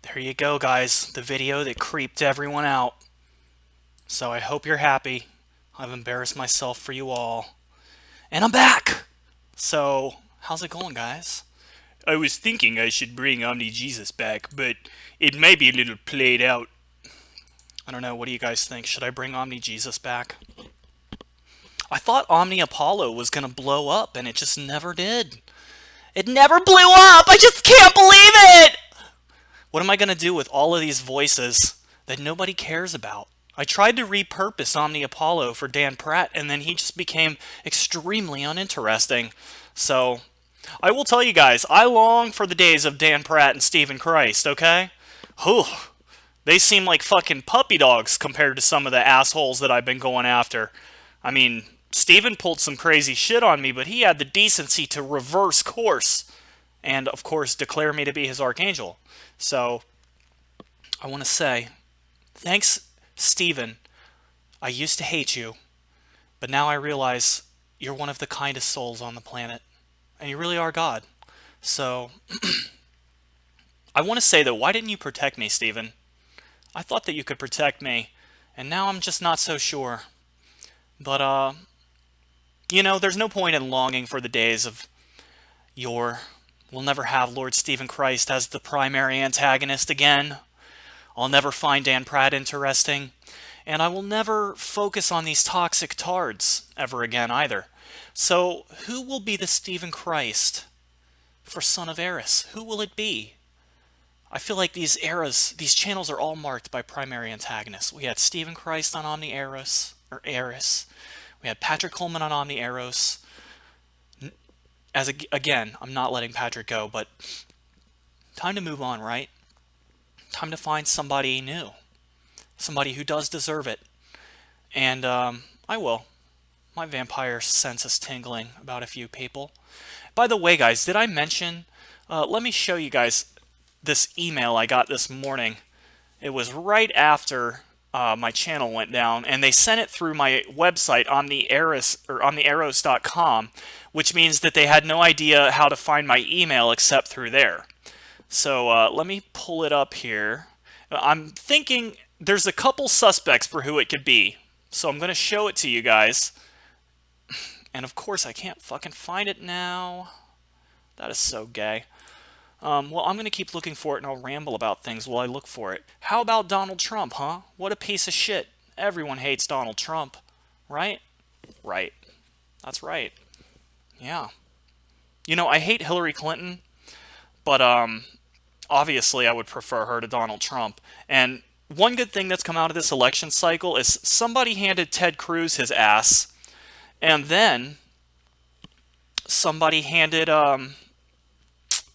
There you go, guys. The video that creeped everyone out. So I hope you're happy. I've embarrassed myself for you all. And I'm back! So, how's it going, guys? I was thinking I should bring Omni Jesus back, but it may be a little played out. I don't know, what do you guys think? Should I bring Omni Jesus back? I thought Omni Apollo was gonna blow up, and it just never did. It never blew up! I just can't believe it! What am I gonna do with all of these voices that nobody cares about? I tried to repurpose Omni Apollo for Dan Pratt, and then he just became extremely uninteresting. So, I will tell you guys, I long for the days of Dan Pratt and Stephen Christ, okay? Whew. They seem like fucking puppy dogs compared to some of the assholes that I've been going after. I mean, Stephen pulled some crazy shit on me, but he had the decency to reverse course and, of course, declare me to be his archangel. So, I want to say, thanks, Stephen. I used to hate you, but now I realize you're one of the kindest souls on the planet, and you really are God. So, I want to say, though, why didn't you protect me, Stephen? I thought that you could protect me, and now I'm just not so sure. But, you know, there's no point in longing for the days of yore. We'll never have Lord Stephen Christ as the primary antagonist again. I'll never find Dan Pratt interesting. And I will never focus on these toxic tards ever again either. So, who will be the Stephen Christ for Son of Eris? Who will it be? I feel like these channels are all marked by primary antagonists. We had Stephen Christ on Omni Eris. We had Patrick Coleman on Omni Eros. Again, I'm not letting Patrick go, but time to move on, right? Time to find somebody new. Somebody who does deserve it. And I will. My vampire sense is tingling about a few people. By the way, guys, did I mention... let me show you guys this email I got this morning. It was right after my channel went down, and they sent it through my website, omnieros.com, which means that they had no idea how to find my email except through there. So let me pull it up here. I'm thinking there's a couple suspects for who it could be, so I'm going to show it to you guys. And of course I can't fucking find it now. That is so gay. Well, I'm going to keep looking for it, and I'll ramble about things while I look for it. How about Donald Trump, huh? What a piece of shit. Everyone hates Donald Trump, right? Right. That's right. Yeah. You know, I hate Hillary Clinton, but obviously I would prefer her to Donald Trump. And one good thing that's come out of this election cycle is somebody handed Ted Cruz his ass, and then somebody handed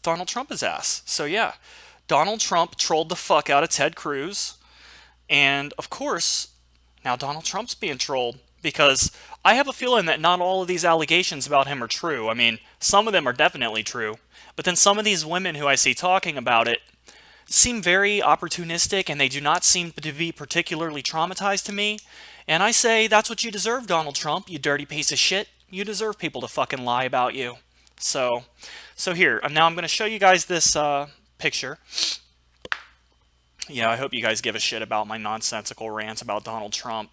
Donald Trump his ass. So yeah, Donald Trump trolled the fuck out of Ted Cruz, and of course, now Donald Trump's being trolled because I have a feeling that not all of these allegations about him are true. I mean, some of them are definitely true, but then some of these women who I see talking about it seem very opportunistic, and they do not seem to be particularly traumatized to me. And I say, that's what you deserve, Donald Trump, you dirty piece of shit. You deserve people to fucking lie about you. So here, now I'm going to show you guys this picture. Yeah, I hope you guys give a shit about my nonsensical rants about Donald Trump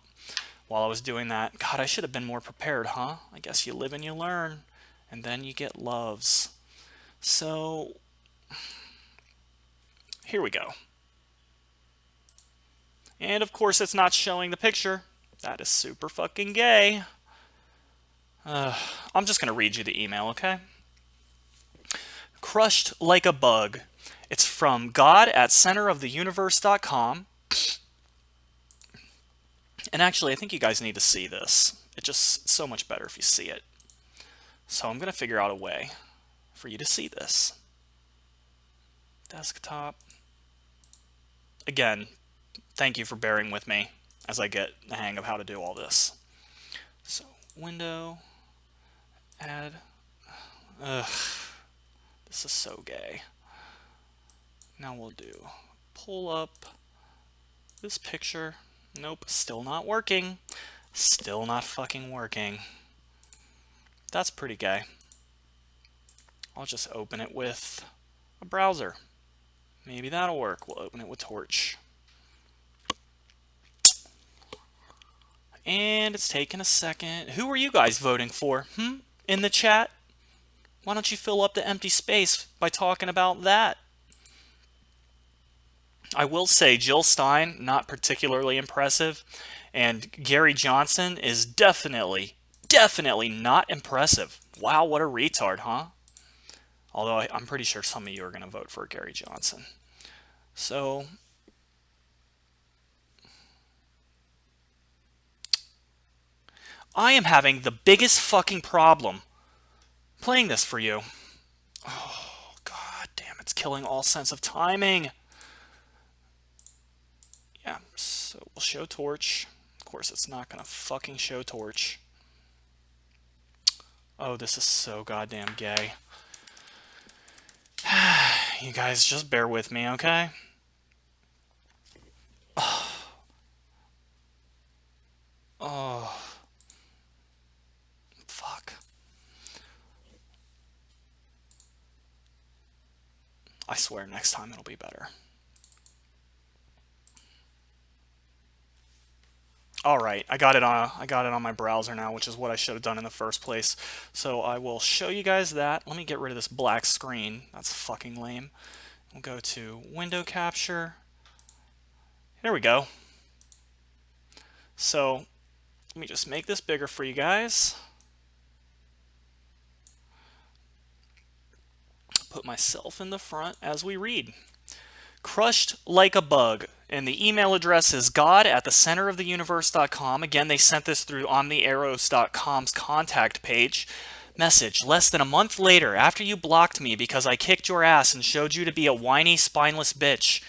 while I was doing that. God, I should have been more prepared, huh? I guess you live and you learn, and then you get loves. So, here we go. And of course it's not showing the picture. That is super fucking gay. I'm just going to read you the email, okay? Crushed like a bug. It's from god@centeroftheuniverse.com. And actually, I think you guys need to see this. It's so much better if you see it. So I'm going to figure out a way for you to see this. Desktop. Again, thank you for bearing with me as I get the hang of how to do all this. So, window, add. Ugh. This is so gay. Now we'll do pull up this picture. Nope, still not working. Still not fucking working. That's pretty gay. I'll just open it with a browser. Maybe that'll work. We'll open it with Torch. And it's taking a second. Who are you guys voting for? In the chat? Why don't you fill up the empty space by talking about that? I will say Jill Stein, not particularly impressive. And Gary Johnson is definitely not impressive. Wow, what a retard, huh? Although I'm pretty sure some of you are going to vote for Gary Johnson. So, I am having the biggest fucking problem playing this for you. Oh, god damn, it's killing all sense of timing. Yeah, so we'll show Torch. Of course, it's not going to fucking show Torch. Oh, this is so goddamn gay. You guys just bear with me, okay? Oh. Fuck. I swear next time it'll be better. Alright, I got it on my browser now, which is what I should have done in the first place. So I will show you guys that. Let me get rid of this black screen. That's fucking lame. We'll go to window capture. There we go. So let me just make this bigger for you guys. Put myself in the front as we read. Crushed like a bug. And the email address is god@thecenteroftheuniverse.com. Again, they sent this through omnieros.com's contact page. Message, less than a month later, after you blocked me because I kicked your ass and showed you to be a whiny, spineless bitch.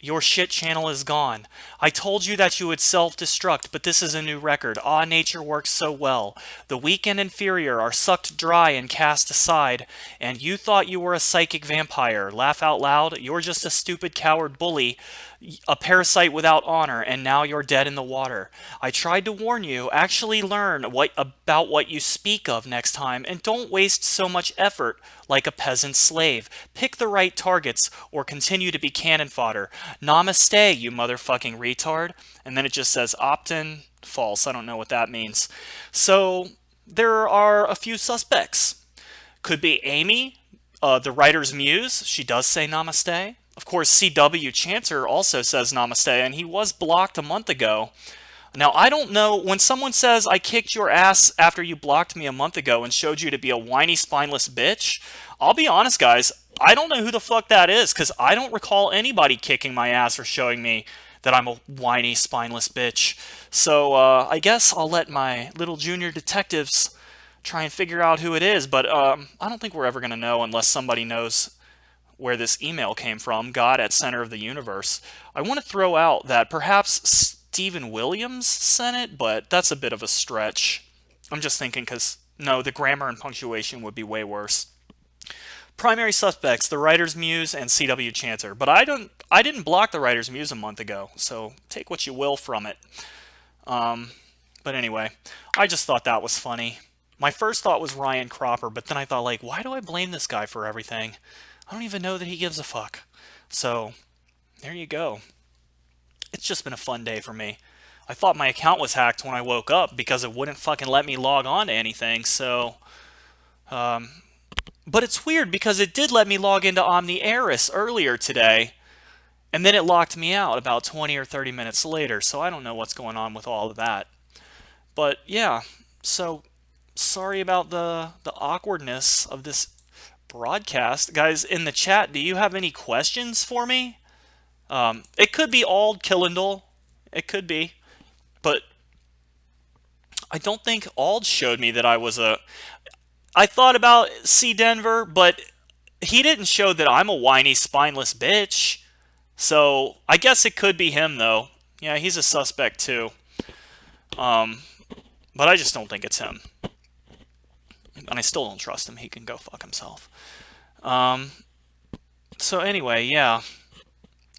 Your shit channel is gone. I told you that you would self-destruct, but this is a new record. Ah, nature works so well. The weak and inferior are sucked dry and cast aside, and you thought you were a psychic vampire. Laugh out loud. You're just a stupid coward bully, a parasite without honor, and now you're dead in the water. I tried to warn you. Actually learn about what you speak of next time, and don't waste so much effort like a peasant slave. Pick the right targets, or continue to be cannon fodder. Namaste, you motherfucking retard. And then it just says opt-in false. I don't know what that means. So there are a few suspects. Could be Amy, The Writer's Muse, she does say namaste. Of course, CW Chanter also says namaste, and he was blocked a month ago. Now, I don't know, when someone says I kicked your ass after you blocked me a month ago and showed you to be a whiny, spineless bitch, I'll be honest, guys, I don't know who the fuck that is, because I don't recall anybody kicking my ass or showing me that I'm a whiny, spineless bitch. So, I guess I'll let my little junior detectives try and figure out who it is, but I don't think we're ever going to know unless somebody knows where this email came from, God at Center of the Universe. I want to throw out that perhaps Stephen Williams sent it, but that's a bit of a stretch. I'm just thinking because, no, the grammar and punctuation would be way worse. Primary suspects, the Writer's Muse and CW Chanter. But I didn't block the Writer's Muse a month ago, so take what you will from it. But anyway, I just thought that was funny. My first thought was Ryan Cropper, but then I thought, like, why do I blame this guy for everything? I don't even know that he gives a fuck. So, there you go. It's just been a fun day for me. I thought my account was hacked when I woke up because it wouldn't fucking let me log on to anything, so... but it's weird because it did let me log into Omni-Eris earlier today, and then it locked me out about 20 or 30 minutes later, so I don't know what's going on with all of that. But, yeah, so... sorry about the awkwardness of this broadcast. Guys, in the chat, do you have any questions for me? It could be Ald Killendal. It could be. But I don't think Ald showed me that I was a... I thought about C. Denver, but he didn't show that I'm a whiny, spineless bitch. So I guess it could be him, though. Yeah, he's a suspect, too. But I just don't think it's him. And I still don't trust him. He can go fuck himself. So anyway, yeah.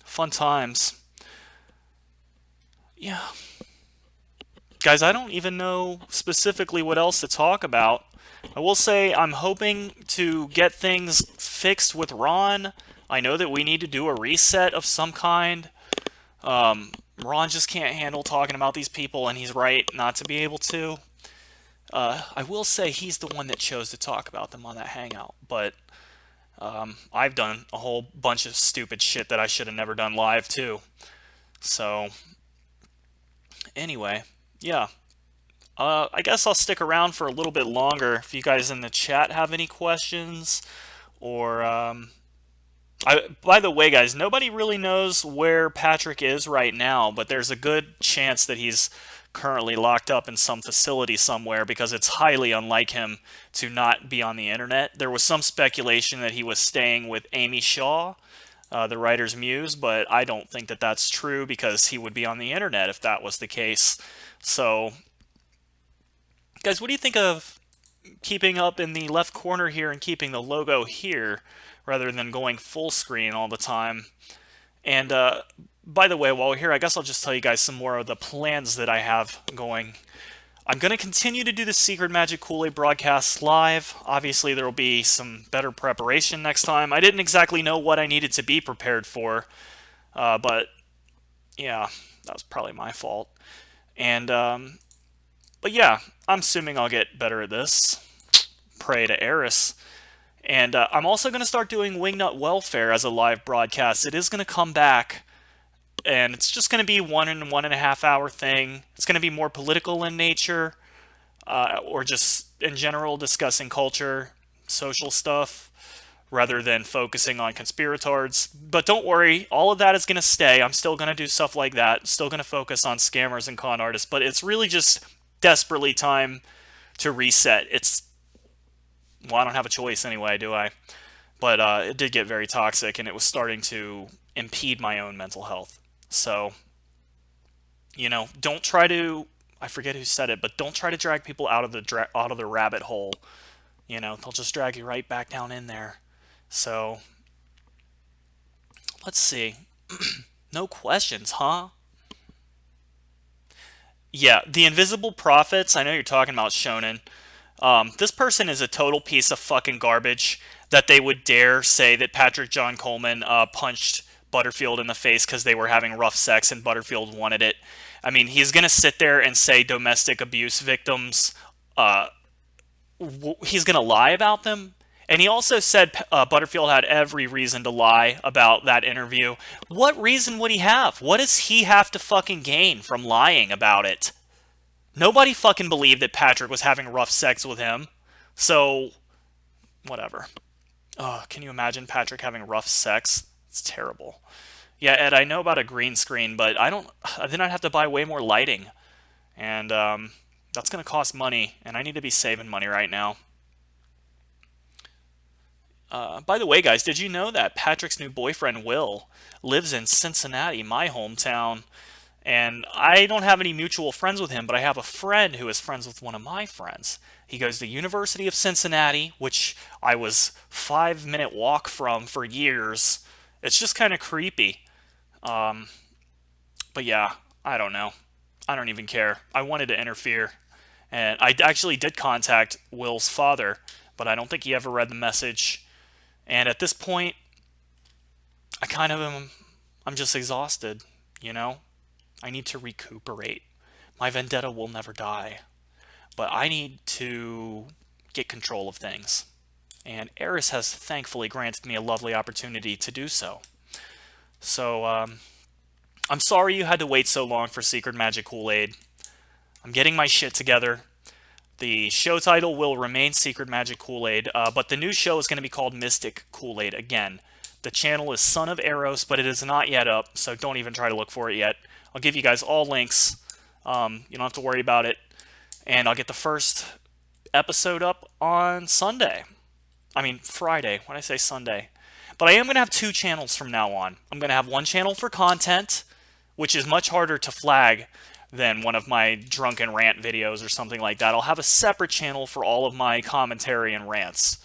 Fun times. Yeah. Guys, I don't even know specifically what else to talk about. I will say I'm hoping to get things fixed with Ron. I know that we need to do a reset of some kind. Ron just can't handle talking about these people, and he's right not to be able to. I will say he's the one that chose to talk about them on that hangout, but I've done a whole bunch of stupid shit that I should have never done live too. So, anyway, yeah. I guess I'll stick around for a little bit longer if you guys in the chat have any questions, or by the way, guys, nobody really knows where Patrick is right now, but there's a good chance that he's currently locked up in some facility somewhere because it's highly unlike him to not be on the internet. There was some speculation that he was staying with Amy Shaw, the Writer's Muse, but I don't think that that's true because he would be on the internet if that was the case. So, guys, what do you think of keeping up in the left corner here and keeping the logo here rather than going full screen all the time? And by the way, while we're here, I guess I'll just tell you guys some more of the plans that I have going. I'm going to continue to do the Secret Magic Kool-Aid broadcasts live. Obviously, there will be some better preparation next time. I didn't exactly know what I needed to be prepared for, but yeah, that was probably my fault. And, but yeah, I'm assuming I'll get better at this. Pray to Eris. And I'm also going to start doing Wingnut Welfare as a live broadcast. It is going to come back, and it's just going to be 1.5 hour thing. It's going to be more political in nature, or just in general discussing culture, social stuff, rather than focusing on conspiratards. But don't worry, all of that is going to stay. I'm still going to do stuff like that. Still going to focus on scammers and con artists. But it's really just desperately time to reset. Well, I don't have a choice anyway, do I? But it did get very toxic, and it was starting to impede my own mental health. So, you know, don't try to, I forget who said it, but don't try to drag people out of the rabbit hole. You know, they'll just drag you right back down in there. So, let's see. No questions, huh? Yeah, the Invisible Prophets, I know you're talking about Shonen. This person is a total piece of fucking garbage that they would dare say that Patrick John Coleman punched Butterfield in the face because they were having rough sex and Butterfield wanted it. I mean, he's going to sit there and say domestic abuse victims, he's going to lie about them And he also said Butterfield had every reason to lie about that interview. What reason would he have? What does he have to fucking gain from lying about it? Nobody fucking believed that Patrick was having rough sex with him. So, whatever. Can you imagine Patrick having rough sex? It's terrible. Yeah, Ed, I know about a green screen, but then I'd have to buy way more lighting. And that's going to cost money, and I need to be saving money right now. By the way, guys, did you know that Patrick's new boyfriend, Will, lives in Cincinnati, my hometown? And I don't have any mutual friends with him, but I have a friend who is friends with one of my friends. He goes to the University of Cincinnati, which I was 5-minute walk from for years. It's just kind of creepy. But yeah, I don't know. I don't even care. I wanted to interfere. And I actually did contact Will's father, but I don't think he ever read the message. And at this point, I'm just exhausted, you know? I need to recuperate. My vendetta will never die. But I need to get control of things. And Eris has thankfully granted me a lovely opportunity to do so. So, I'm sorry you had to wait so long for Secret Magic Kool-Aid. I'm getting my shit together. The show title will remain Secret Magic Kool-Aid, but the new show is going to be called Mystic Kool-Aid again. The channel is Son of Eros, but it is not yet up, so don't even try to look for it yet. I'll give you guys all links. You don't have to worry about it. And I'll get the first episode up on Sunday. I mean, Friday. When I say Sunday. But I am going to have 2 channels from now on. I'm going to have one channel for content, which is much harder to flag than one of my drunken rant videos or something like that. I'll have a separate channel for all of my commentary and rants.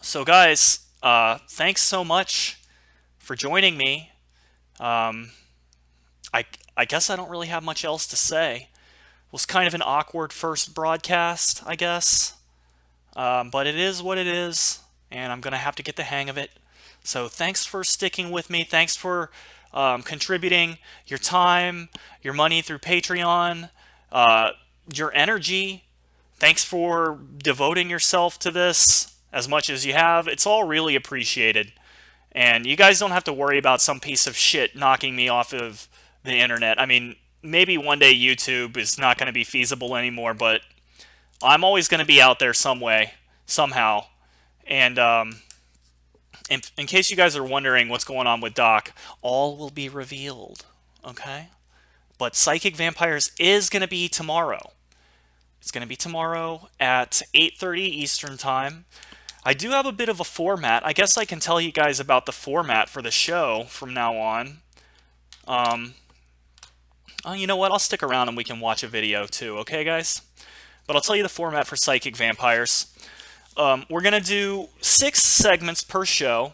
So guys, thanks so much for joining me. I guess I don't really have much else to say. It was kind of an awkward first broadcast, I guess. But it is what it is, and I'm going to have to get the hang of it. So thanks for sticking with me. Thanks for contributing your time, your money through Patreon, your energy. Thanks for devoting yourself to this as much as you have. It's all really appreciated. And you guys don't have to worry about some piece of shit knocking me off of the internet. I mean, maybe one day YouTube is not going to be feasible anymore, but I'm always going to be out there some way, somehow. And in case you guys are wondering what's going on with Doc, all will be revealed, okay? But Psychic Vampires is going to be tomorrow. It's going to be tomorrow at 8:30 Eastern Time. I do have a bit of a format. I guess I can tell you guys about the format for the show from now on. You know what? I'll stick around and we can watch a video too, okay, guys? But I'll tell you the format for Psychic Vampires. We're going to do 6 segments per show.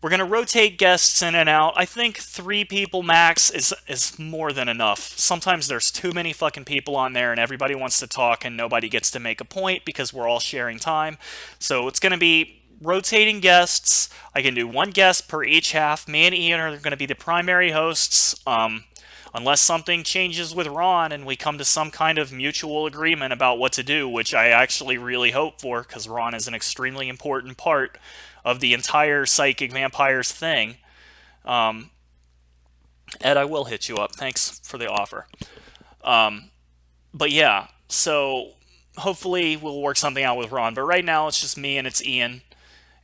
We're going to rotate guests in and out. I think 3 people max is more than enough. Sometimes there's too many fucking people on there and everybody wants to talk and nobody gets to make a point because we're all sharing time. So it's going to be rotating guests. I can do 1 guest per each half. Me and Ian are going to be the primary hosts. Unless something changes with Ron and we come to some kind of mutual agreement about what to do, which I actually really hope for, because Ron is an extremely important part of the entire Psychic Vampires thing. Ed, I will hit you up. Thanks for the offer. But yeah, so hopefully we'll work something out with Ron. But right now it's just me and it's Ian.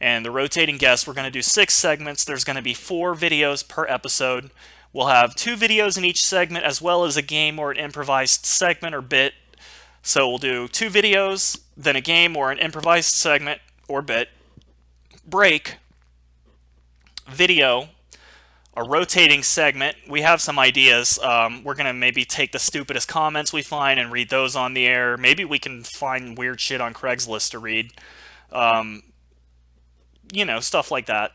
And the rotating guests, we're going to do 6 segments. There's going to be 4 videos per episode. We'll have 2 videos in each segment, as well as a game or an improvised segment or bit. So we'll do 2 videos, then a game or an improvised segment or bit, break, video, a rotating segment. We have some ideas. We're going to maybe take the stupidest comments we find and read those on the air. Maybe we can find weird shit on Craigslist to read. You know, stuff like that.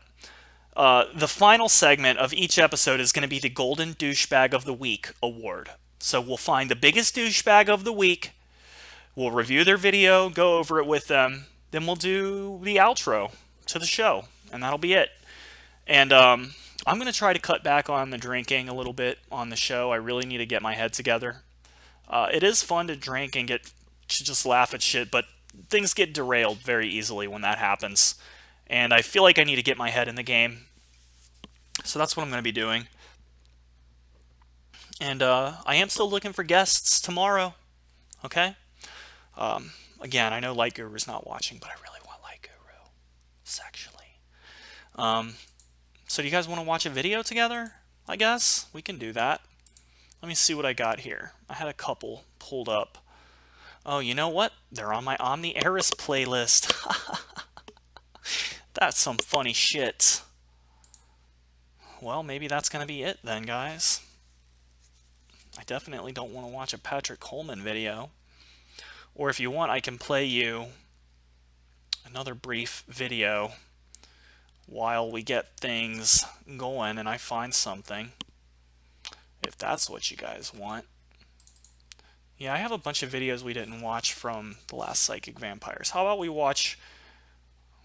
The final segment of each episode is going to be the Golden Douchebag of the Week award. So we'll find the biggest douchebag of the week. We'll review their video, go over it with them. Then we'll do the outro to the show. And that'll be it. And I'm going to try to cut back on the drinking a little bit on the show. I really need to get my head together. It is fun to drink and get to just laugh at shit, but things get derailed very easily when that happens. And I feel like I need to get my head in the game. So that's what I'm going to be doing. And I am still looking for guests tomorrow. Okay? Again, I know Light Guru's not watching, but I really want Light Guru sexually. So do you guys want to watch a video together? I guess we can do that. Let me see what I got here. I had a couple pulled up. Oh, you know what? They're on my Omni Eris playlist. That's some funny shit. Well, maybe that's going to be it then, guys. I definitely don't want to watch a Patrick Coleman video. Or if you want, I can play you another brief video while we get things going and I find something. If that's what you guys want. Yeah, I have a bunch of videos we didn't watch from the last Psychic Vampires. How about we watch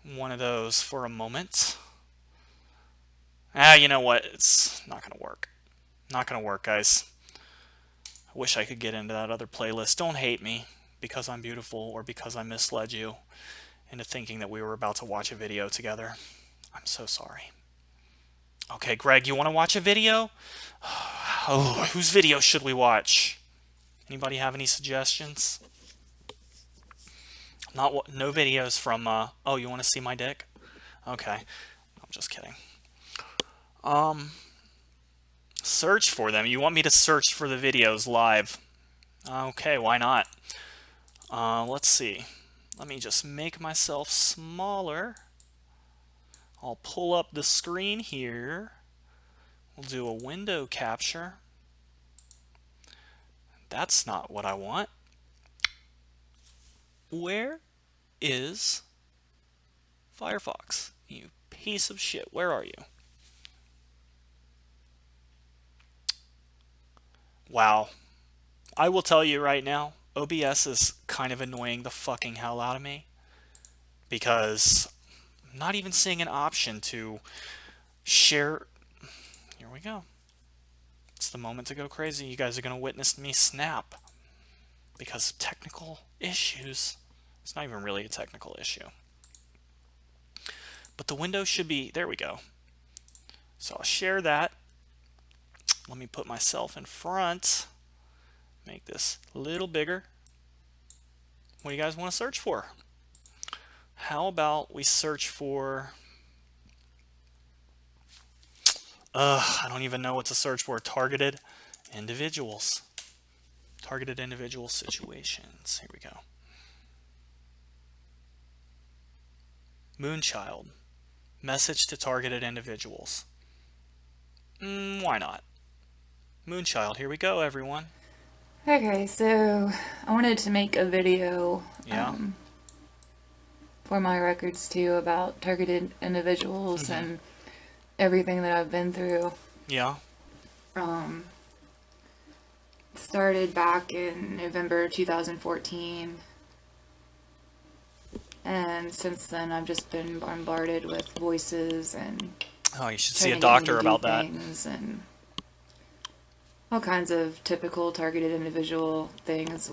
one of those for a moment? You know what? It's not going to work. Not going to work, guys. I wish I could get into that other playlist. Don't hate me because I'm beautiful or because I misled you into thinking that we were about to watch a video together. I'm so sorry. Okay, Greg, you want to watch a video? Oh, whose video should we watch? Anybody have any suggestions? No videos from, oh, you want to see my dick? Okay. I'm just kidding. Search for them. You want me to search for the videos live? Okay, why not? Let's see. Let me just make myself smaller. I'll pull up the screen here. We'll do a window capture. That's not what I want. Where is Firefox? You piece of shit. Where are you? Wow. I will tell you right now, OBS is kind of annoying the fucking hell out of me. Because I'm not even seeing an option to share. Here we go. It's the moment to go crazy. You guys are going to witness me snap. Because of technical issues. It's not even really a technical issue. But the window should be... There we go. So I'll share that. Let me put myself in front. Make this a little bigger. What do you guys want to search for? How about we search for... I don't even know what to search for. Targeted individuals. Targeted individual situations. Here we go. Moonchild. Message to targeted individuals. Why not? Moonchild. Here we go, everyone. Okay, so I wanted to make a video for my records too about targeted individuals and everything that I've been through. Yeah. Started back in November 2014. And since then I've just been bombarded with voices and oh, you should see a doctor about that. And all kinds of typical targeted individual things.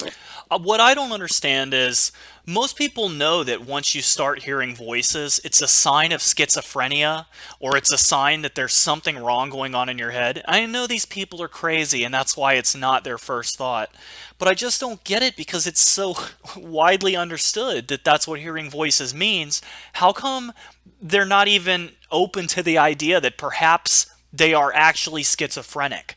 What I don't understand is most people know that once you start hearing voices, it's a sign of schizophrenia or it's a sign that there's something wrong going on in your head. I know these people are crazy and that's why it's not their first thought. But I just don't get it because it's so widely understood that that's what hearing voices means. How come they're not even open to the idea that perhaps they are actually schizophrenic?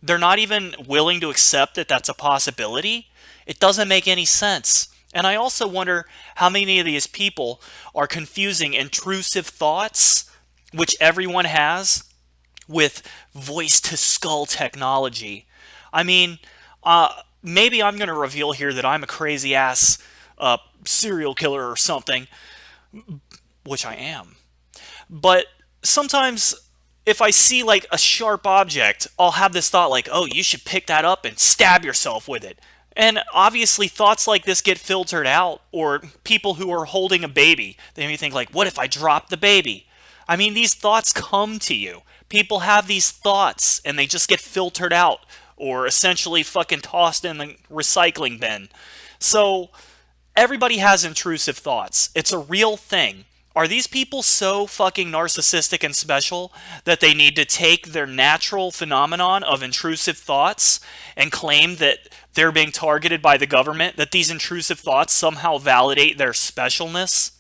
They're not even willing to accept that that's a possibility. It doesn't make any sense. And I also wonder how many of these people are confusing intrusive thoughts, which everyone has, with voice-to-skull technology. I mean, maybe I'm going to reveal here that I'm a crazy-ass serial killer or something, which I am. But sometimes if I see like a sharp object, I'll have this thought like, oh, you should pick that up and stab yourself with it. And obviously thoughts like this get filtered out, or people who are holding a baby, they may think like, what if I drop the baby? I mean, these thoughts come to you. People have these thoughts and they just get filtered out or essentially fucking tossed in the recycling bin. So Everybody has intrusive thoughts. It's a real thing. Are these people so fucking narcissistic and special that they need to take their natural phenomenon of intrusive thoughts and claim that they're being targeted by the government, that these intrusive thoughts somehow validate their specialness?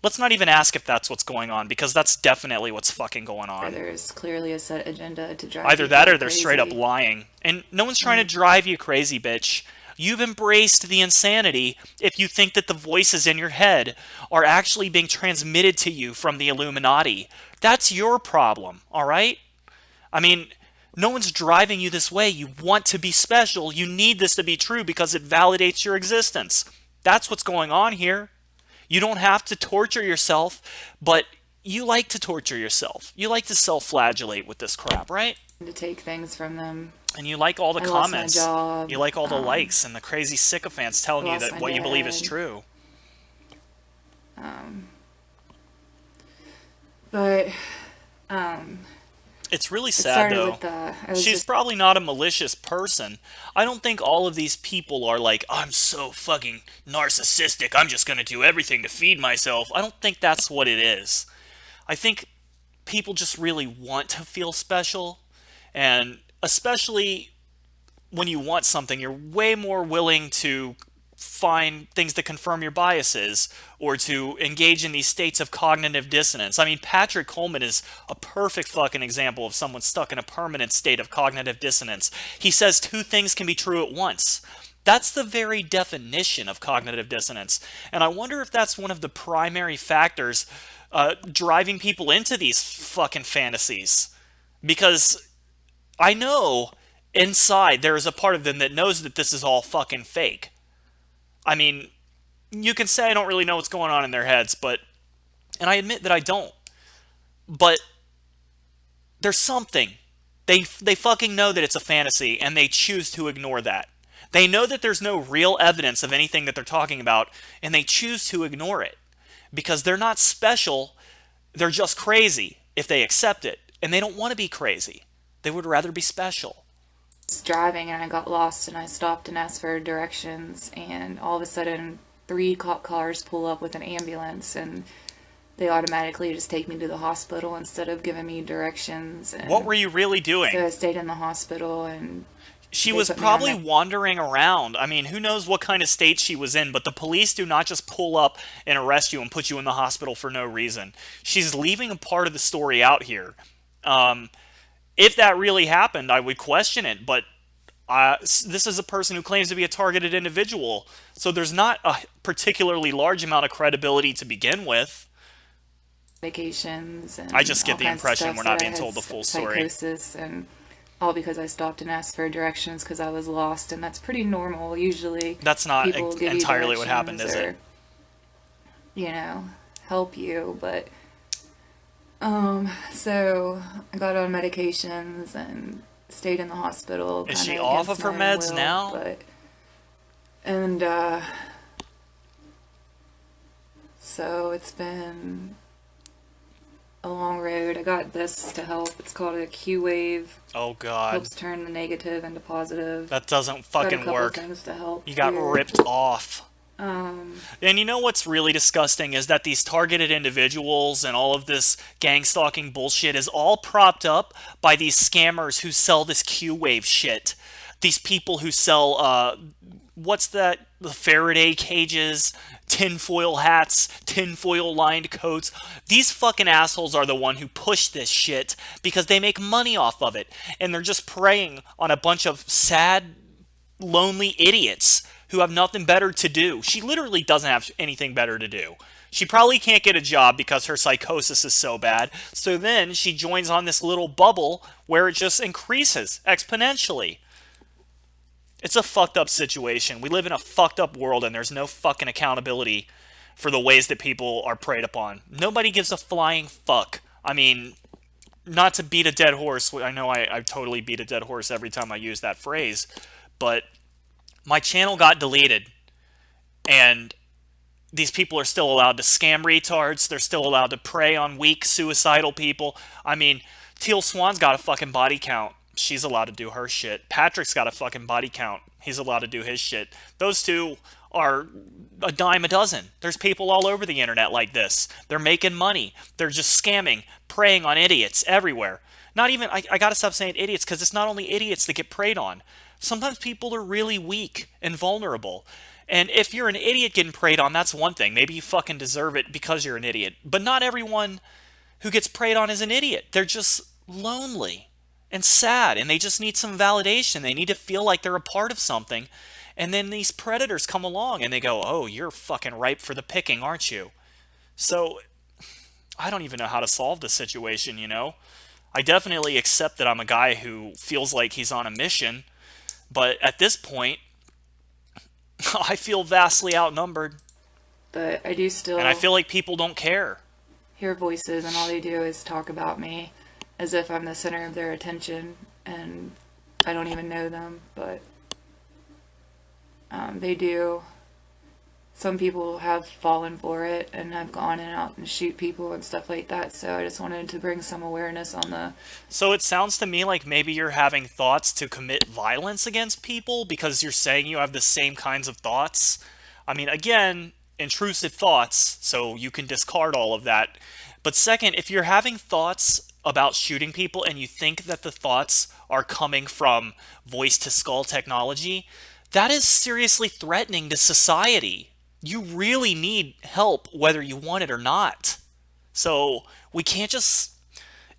Let's not even ask if that's what's going on, because that's definitely what's fucking going on. There's clearly a set agenda to drive Either that or they're crazy. straight up lying. And no one's trying to drive you crazy, bitch. You've embraced the insanity if you think that the voices in your head are actually being transmitted to you from the Illuminati. That's your problem, all right? I mean, no one's driving you this way. You want to be special. You need this to be true because it validates your existence. That's what's going on here. You don't have to torture yourself, but you like to torture yourself. You like to self-flagellate with this crap, right? To take things from them. And you like all the I lost my comments. job. You like all the likes and the crazy sycophants telling you Lost that my what you believe is dad. true. But It's really it sad, started though. with I was She's just probably not a malicious person. I don't think all of these people are like, I'm so fucking narcissistic, I'm just gonna do everything to feed myself. I don't think that's what it is. I think people just really want to feel special, and especially when you want something, you're way more willing to find things that confirm your biases or to engage in these states of cognitive dissonance. I mean, Patrick Coleman is a perfect fucking example of someone stuck in a permanent state of cognitive dissonance. He says two things can be true at once. That's the very definition of cognitive dissonance. And I wonder if that's one of the primary factors driving people into these fucking fantasies. Because I know inside there is a part of them that knows that this is all fucking fake. I mean, you can say I don't really know what's going on in their heads, and I admit that I don't. But there's something. They fucking know that it's a fantasy, and they choose to ignore that. They know that there's no real evidence of anything that they're talking about, and they choose to ignore it. Because they're not special, they're just crazy if they accept it. And they don't want to be crazy. They would rather be special. driving and I got lost and I stopped and asked for directions, and all of a sudden 3 cop cars pull up with an ambulance and they automatically just take me to the hospital instead of giving me directions. And what were you really doing? so I stayed in the hospital, and She they was put me on probably that- wandering around. I mean, who knows what kind of state she was in, but the police do not just pull up and arrest you and put you in the hospital for no reason. She's leaving a part of the story out here. If that really happened, I would question it, but this is a person who claims to be a targeted individual, so there's not a particularly large amount of credibility to begin with. medications and I just get all the kinds of impression stuff, we're so not I being had told the full story. psychosis, and all because I stopped and asked for directions because I was lost, and that's pretty normal. Usually That's not people give you entirely what happened, is directions it? or, you know, help you, but so I got on medications and stayed in the hospital. Is she kinda off of against her my meds will, now? So it's been a long road. I got this to help. It's called a Q-Wave. Oh god. Helps turn the negative into positive. That doesn't Got a fucking couple work. things to help You got here. ripped off. And you know what's really disgusting is that these targeted individuals and all of this gang stalking bullshit is all propped up by these scammers who sell this Q-Wave shit. These people who sell, what's that? The Faraday cages, tinfoil hats, tinfoil lined coats. These fucking assholes are the one who push this shit because they make money off of it. And they're just preying on a bunch of sad, lonely idiots who have nothing better to do. She literally doesn't have anything better to do. She probably can't get a job because her psychosis is so bad. So then she joins on this little bubble where it just increases exponentially. It's a fucked up situation. We live in a fucked up world and there's no fucking accountability for the ways that people are preyed upon. Nobody gives a flying fuck. I mean, not to beat a dead horse. I know I totally beat a dead horse every time I use that phrase. But my channel got deleted. And these people are still allowed to scam retards. They're still allowed to prey on weak, suicidal people. I mean, Teal Swan's got a fucking body count. she's allowed to do her shit. Patrick's got a fucking body count. He's allowed to do his shit. Those two are a dime a dozen. There's people all over the internet like this. They're making money. They're just scamming, preying on idiots everywhere. Not even, I gotta stop saying idiots, because it's not only idiots that get preyed on. Sometimes people are really weak and vulnerable. And if you're an idiot getting preyed on, that's one thing. Maybe you fucking deserve it because you're an idiot. But not everyone who gets preyed on is an idiot. They're just lonely and sad, and they just need some validation. They need to feel like they're a part of something. And then these predators come along and they go, oh, you're fucking ripe for the picking, aren't you? So I don't even know how to solve this situation, you know? I definitely accept that I'm a guy who feels like he's on a mission, but at this point, I feel vastly outnumbered. But I do still... And I feel like people don't care. Hear voices, and all they do is talk about me as if I'm the center of their attention, and I don't even know them, but they do. Some people have fallen for it and have gone out and shoot people and stuff like that, so I just wanted to bring some awareness on the... So it sounds to me like maybe you're having thoughts to commit violence against people because you're saying you have the same kinds of thoughts. I mean, again, intrusive thoughts, so you can discard all of that. But second, if you're having thoughts about shooting people and you think that the thoughts are coming from voice-to-skull technology, that is seriously threatening to society. You really need help whether you want it or not. So we can't just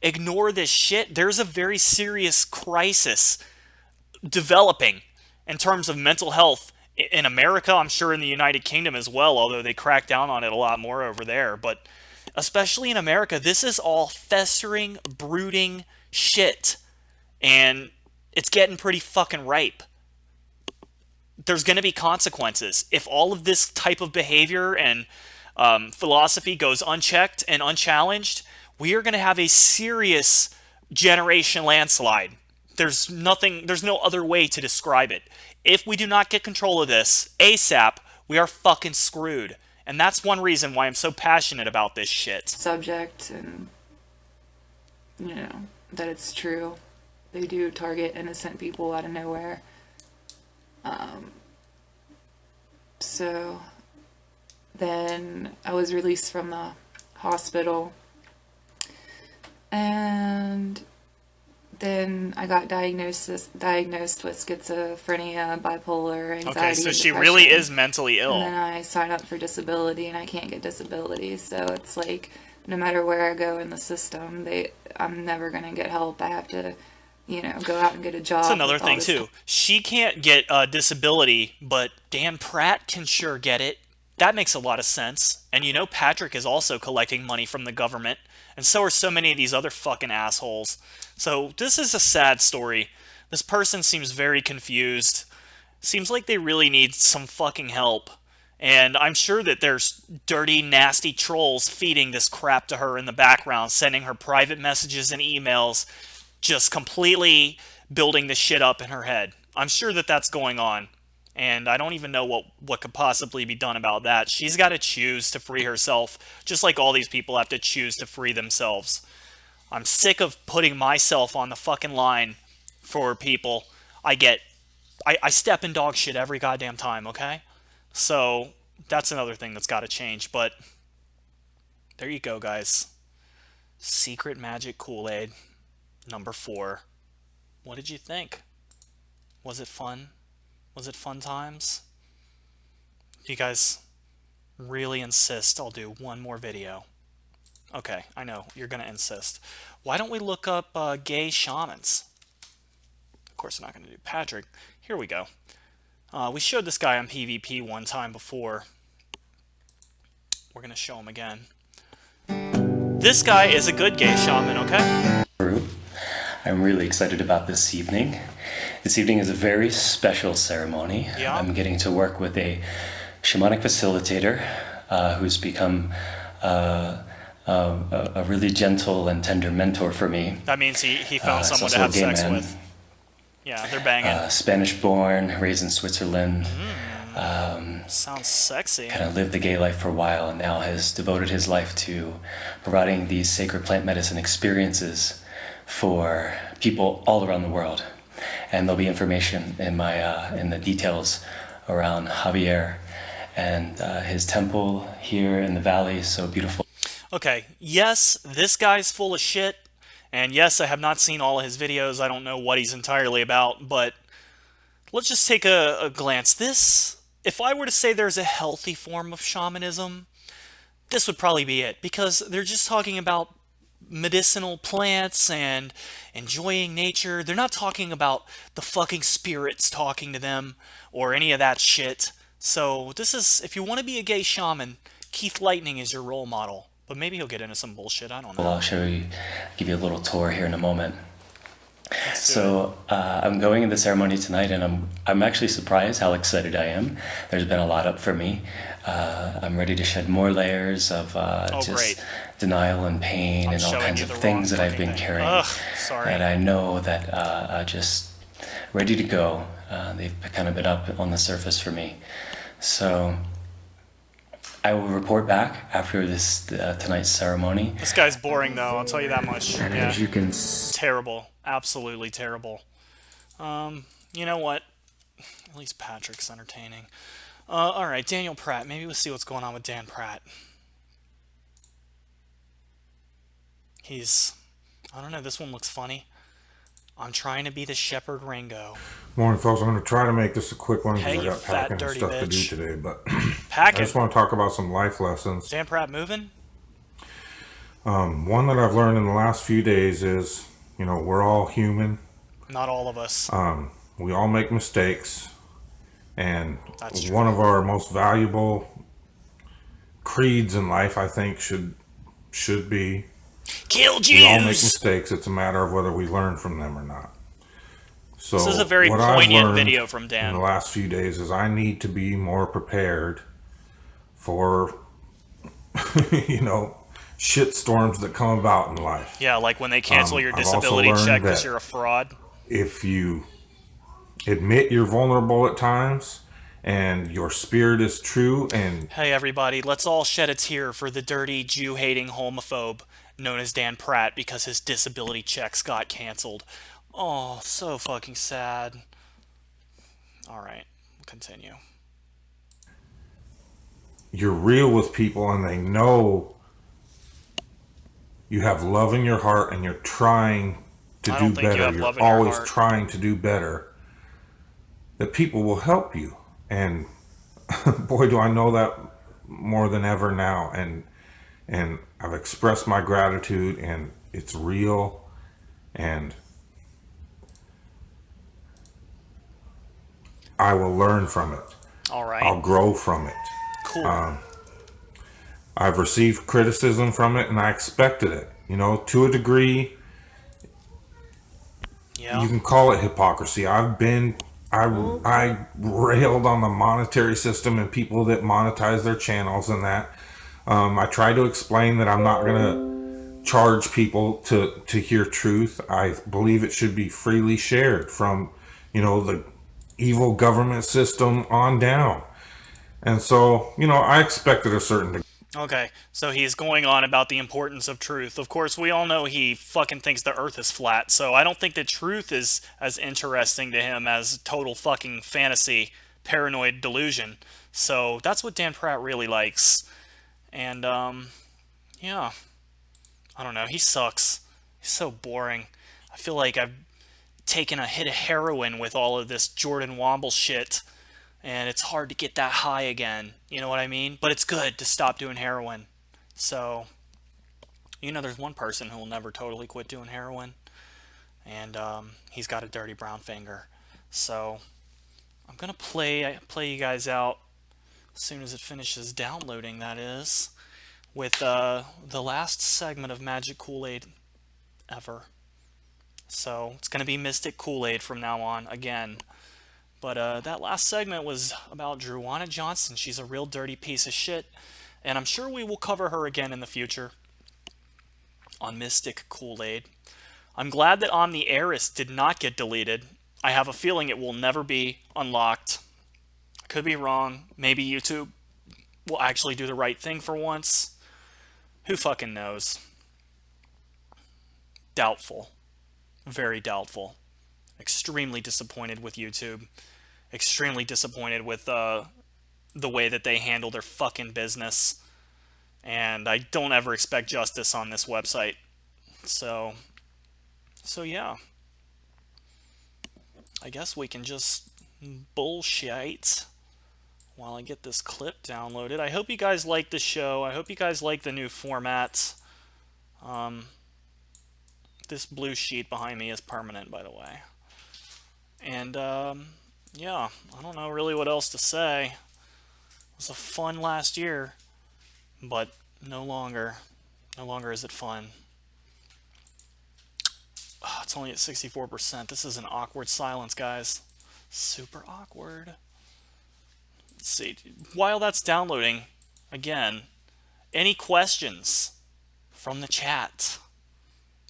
ignore this shit. There's a very serious crisis developing in terms of mental health in America. I'm sure in the United Kingdom as well, although they crack down on it a lot more over there. But especially in America, this is all festering, brooding shit. And it's getting pretty fucking ripe. There's going to be consequences. If all of this type of behavior and philosophy goes unchecked and unchallenged, we are going to have a serious generation landslide. There's no other way to describe it. If we do not get control of this ASAP, we are fucking screwed. And that's one reason why I'm so passionate about this shit. Subject, and, you know, that it's true. They do target innocent people out of nowhere. So then I was released from the hospital, and then I got diagnosed with schizophrenia, bipolar, anxiety. Okay, so and she depression. really is mentally ill. And then I signed up for disability, and I can't get disability. So it's like, no matter where I go in the system, I'm never gonna get help. I have to, you know, go out and get a job. That's another thing too. She can't get a disability, but Dan Pratt can sure get it. That makes a lot of sense. And you know, Patrick is also collecting money from the government, and so are so many of these other fucking assholes. So this is a sad story. This person seems very confused. Seems like they really need some fucking help. And I'm sure that there's dirty, nasty trolls feeding this crap to her in the background, sending her private messages and emails, just completely building the shit up in her head. I'm sure that that's going on. And I don't even know what could possibly be done about that. She's got to choose to free herself, just like all these people have to choose to free themselves. I'm sick of putting myself on the fucking line for people. I step in dog shit every goddamn time, okay? So that's another thing that's got to change. But there you go, guys. Secret Magic Kool-Aid. Number 4. What did you think? Was it fun? Was it fun times? You guys really insist I'll do one more video. Okay, I know, you're gonna insist. Why don't we look up gay shamans? Of course I'm not gonna do Patrick. Here we go. We showed this guy on PvP one time before. We're gonna show him again. This guy is a good gay shaman, okay? I'm really excited about this evening. This evening is a very special ceremony. Yeah. I'm getting to work with a shamanic facilitator who's become a really gentle and tender mentor for me. That means he found someone to have sex with. Yeah, they're banging. Spanish-born, raised in Switzerland. Sounds sexy. Kind of lived the gay life for a while and now has devoted his life to providing these sacred plant medicine experiences for people all around the world. And there'll be information in my in the details around Javier and his temple here in the valley, so beautiful. Okay, yes, this guy's full of shit, and yes, I have not seen all of his videos. I don't know what he's entirely about, but let's just take a glance. This, if I were to say there's a healthy form of shamanism, this would probably be it, because they're just talking about medicinal plants and enjoying nature. They're not talking about the fucking spirits talking to them or any of that shit. So this is, if you want to be a gay shaman, Keith Lightning is your role model. But maybe he'll get into some bullshit, I don't know. Well, I'll give you a little tour here in a moment. So I'm going into the ceremony tonight, and I'm actually surprised how excited I am. There's been a lot up for me. I'm ready to shed more layers of great. denial and pain and all kinds of things that I've been carrying. Ugh, sorry. And I know that just ready to go. They've kind of been up on the surface for me. So I will report back after this tonight's ceremony. This guy's boring, though, I'll tell you that much. And Yeah. as you can Terrible. Absolutely terrible. You know what? At least Patrick's entertaining. Alright, Daniel Pratt. Maybe we'll see what's going on with Dan Pratt. I don't know, this one looks funny. I'm trying to be the Shepherd Ringo. Morning, folks. I'm going to try to make this a quick one Hey, because I you got fat, packing and dirty stuff to do bitch. today. But Packing? I just want to talk about some life lessons. Dan Pratt moving? One that I've learned in the last few days is, we're all human. Not all of us. We all make mistakes. And That's true. one of our most valuable creeds in life, I think, should be Kill we all make Jews! mistakes. It's a matter of whether we learn from them or not. So This is a very what I've poignant learned video from Dan. in the last few days is I need to be more prepared for, shit storms that come about in life. Yeah, like when they cancel your I've also disability learned check because that you're a fraud. If you admit you're vulnerable at times and your spirit is true and Hey everybody, let's all shed a tear for the dirty Jew-hating homophobe known as Dan Pratt because his disability checks got canceled. Oh, so fucking sad. Alright, we'll continue. you're real with people and they know you have love in your heart and you're trying to do better, you're always trying to do better, that people will help you. And boy, do I know that more than ever now. And I've expressed my gratitude, and it's real, and I will learn from it. All right. I'll grow from it. Cool. I've received criticism from it, and I expected it. To a degree, yeah. You can call it hypocrisy. I railed on the monetary system and people that monetize their channels and that. I try to explain that I'm not going to charge people to hear truth. I believe it should be freely shared from, the evil government system on down. And so, I expected a certain degree. Okay, so he's going on about the importance of truth. Of course, we all know he fucking thinks the earth is flat, so I don't think that truth is as interesting to him as total fucking fantasy, paranoid delusion. So that's what Dan Pratt really likes. And, yeah. I don't know, he sucks. He's so boring. I feel like I've taken a hit of heroin with all of this Jordan Womble shit. And it's hard to get that high again, you know what I mean? But it's good to stop doing heroin. So, there's one person who will never totally quit doing heroin. And he's got a dirty brown finger. So, I'm going to play you guys out as soon as it finishes downloading, that is, with the last segment of Magick Kool-Aid ever. So, it's going to be Mystic Kool-Aid from now on, again. But that last segment was about Druwana Johnson. She's a real dirty piece of shit. And I'm sure we will cover her again in the future on Mystic Kool-Aid. I'm glad that Omni Heiress did not get deleted. I have a feeling it will never be unlocked. I could be wrong. Maybe YouTube will actually do the right thing for once. Who fucking knows? Doubtful. Very doubtful. Extremely disappointed with YouTube. Extremely disappointed with the way that they handle their fucking business. And I don't ever expect justice on this website. So yeah. I guess we can just bullshit while I get this clip downloaded. I hope you guys like the show. I hope you guys like the new format. This blue sheet behind me is permanent, by the way. And, yeah, I don't know really what else to say. It was a fun last year, but no longer. No longer is it fun. Oh, it's only at 64%. This is an awkward silence, guys. Super awkward. Let's see. While that's downloading, again, any questions from the chat?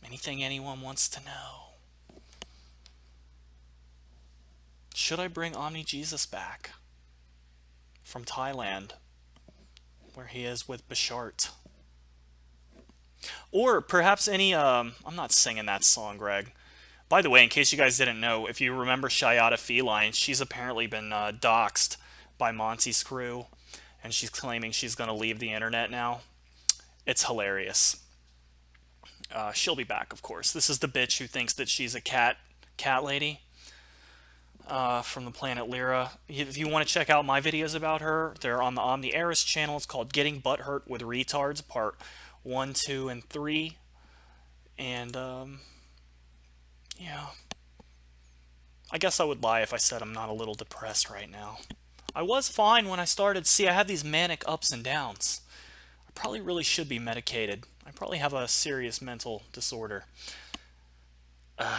Anything anyone wants to know? Should I bring Omni Jesus back from Thailand, where he is with Bashart? Or perhaps any, I'm not singing that song, Greg. By the way, in case you guys didn't know, if you remember Shiata Feline, she's apparently been doxxed by Monty's crew, and she's claiming she's going to leave the internet now. It's hilarious. She'll be back, of course. This is the bitch who thinks that she's a cat lady from the planet Lyra. If you want to check out my videos about her, they're on the Omni Eris channel. It's called Getting Butthurt with Retards, part 1, 2, and 3. And, yeah. I guess I would lie if I said I'm not a little depressed right now. I was fine when I started. See, I have these manic ups and downs. I probably really should be medicated. I probably have a serious mental disorder. Yeah.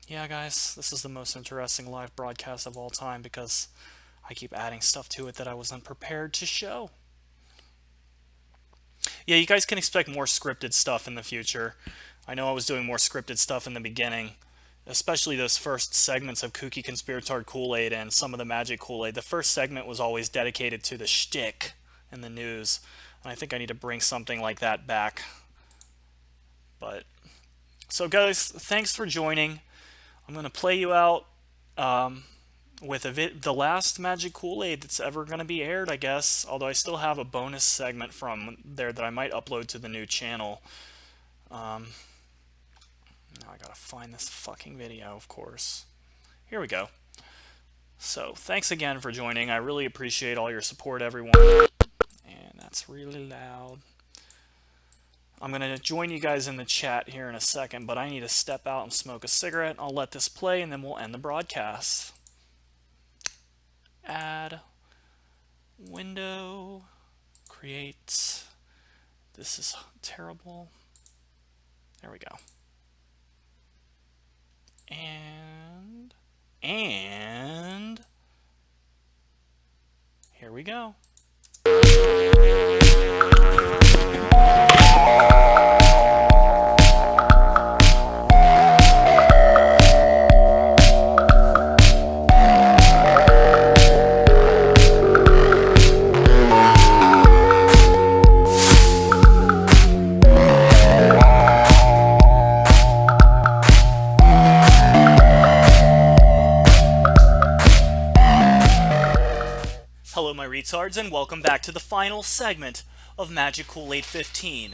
Yeah, guys, this is the most interesting live broadcast of all time because I keep adding stuff to it that I wasn't prepared to show. Yeah, you guys can expect more scripted stuff in the future. I know I was doing more scripted stuff in the beginning, especially those first segments of Kooky Conspiratard Kool-Aid and some of the Magick Kool-Aid. The first segment was always dedicated to the shtick and the news, and I think I need to bring something like that back. But so, guys, thanks for joining. I'm going to play you out with the last Magick Kool-Aid that's ever going to be aired, I guess. Although I still have a bonus segment from there that I might upload to the new channel. Now I gotta find this fucking video, of course. Here we go. So, thanks again for joining. I really appreciate all your support, everyone. And that's really loud. I'm going to join you guys in the chat here in a second, but I need to step out and smoke a cigarette. I'll let this play, and then we'll end the broadcast. Add. Window. Create. This is terrible. There we go. And here we go. Hello, my retards, and welcome back to the final segment of Magick Kool-Aid 15.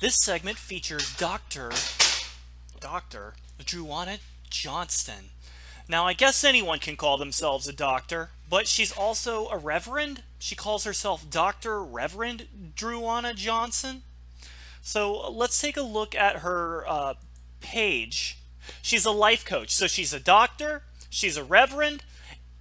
This segment features Dr. Druana Johnston. Now, I guess anyone can call themselves a doctor, but she's also a reverend. She calls herself Dr. Reverend Druana Johnson. So let's take a look at her page. She's a life coach. So she's a doctor, she's a reverend,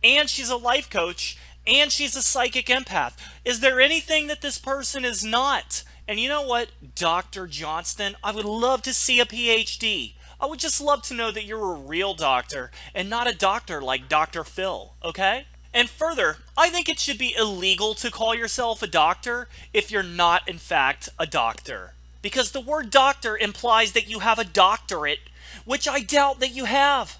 and she's a life coach, and she's a psychic empath. Is there anything that this person is not? And you know what, Dr. Johnston, I would love to see a PhD. I would just love to know that you're a real doctor and not a doctor like Dr. Phil, okay? And further, I think it should be illegal to call yourself a doctor if you're not, in fact, a doctor. Because the word doctor implies that you have a doctorate, which I doubt that you have.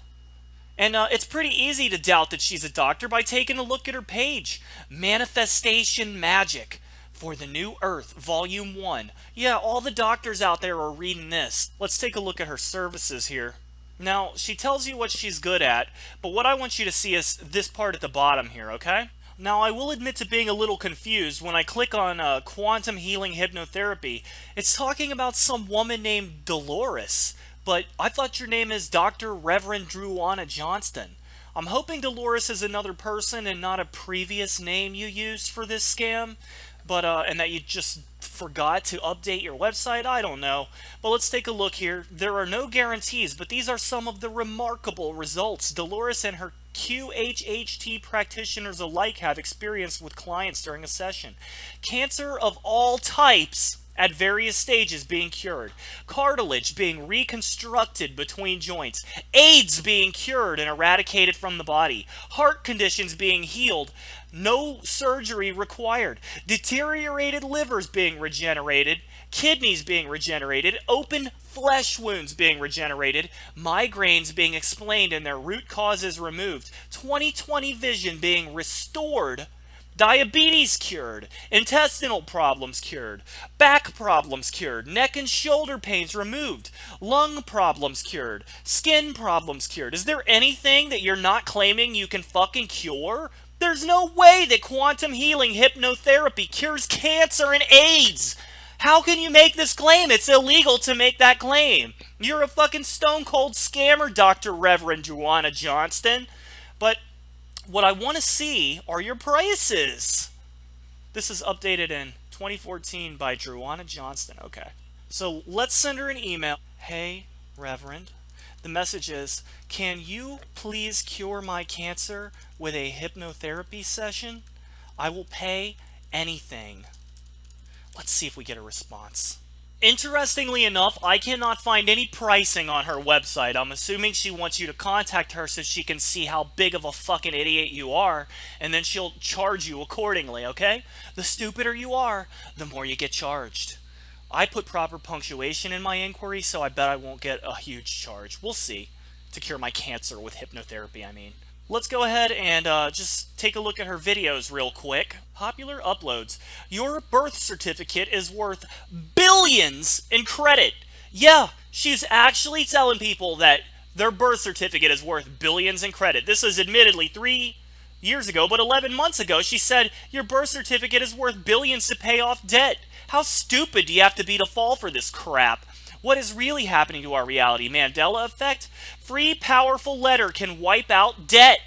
And it's pretty easy to doubt that she's a doctor by taking a look at her page. Manifestation Magic. For the New Earth, Volume 1. Yeah, all the doctors out there are reading this. Let's take a look at her services here. Now, she tells you what she's good at, but what I want you to see is this part at the bottom here, okay? Now, I will admit to being a little confused when I click on quantum healing hypnotherapy. It's talking about some woman named Dolores, but I thought your name is Dr. Reverend Druanna Johnston. I'm hoping Dolores is another person and not a previous name you used for this scam, but and that you just forgot to update your website. I don't know. But let's take a look here. There are no guarantees, but these are some of the remarkable results Dolores and her QHHT practitioners alike have experienced with clients during a session. Cancer of all types at various stages being cured, cartilage being reconstructed between joints, AIDS being cured and eradicated from the body, heart conditions being healed, no surgery required, deteriorated livers being regenerated, kidneys being regenerated, open flesh wounds being regenerated, migraines being explained and their root causes removed, 20/20 vision being restored, diabetes cured, intestinal problems cured, back problems cured, neck and shoulder pains removed, lung problems cured, skin problems cured. Is there anything that you're not claiming you can fucking cure? There's no way that quantum healing hypnotherapy cures cancer and AIDS. How can you make this claim? It's illegal to make that claim. You're a fucking stone cold scammer, Dr. Reverend Druanna Johnston. But what I want to see are your prices. This is updated in 2014 by Druanna Johnston. Okay. So let's send her an email. Hey, Reverend. The message is, can you please cure my cancer with a hypnotherapy session? I will pay anything. Let's see if we get a response. Interestingly enough, I cannot find any pricing on her website. I'm assuming she wants you to contact her so she can see how big of a fucking idiot you are, and then she'll charge you accordingly, okay? The stupider you are, the more you get charged. I put proper punctuation in my inquiry, so I bet I won't get a huge charge. We'll see. To cure my cancer with hypnotherapy, I mean. Let's go ahead and just take a look at her videos real quick. Popular uploads. Your birth certificate is worth billions in credit. Yeah, she's actually telling people that their birth certificate is worth billions in credit. This is admittedly 3 years ago, but 11 months ago she said your birth certificate is worth billions to pay off debt. How stupid do you have to be to fall for this crap? What is really happening to our reality? Mandela effect? Free powerful letter can wipe out debt.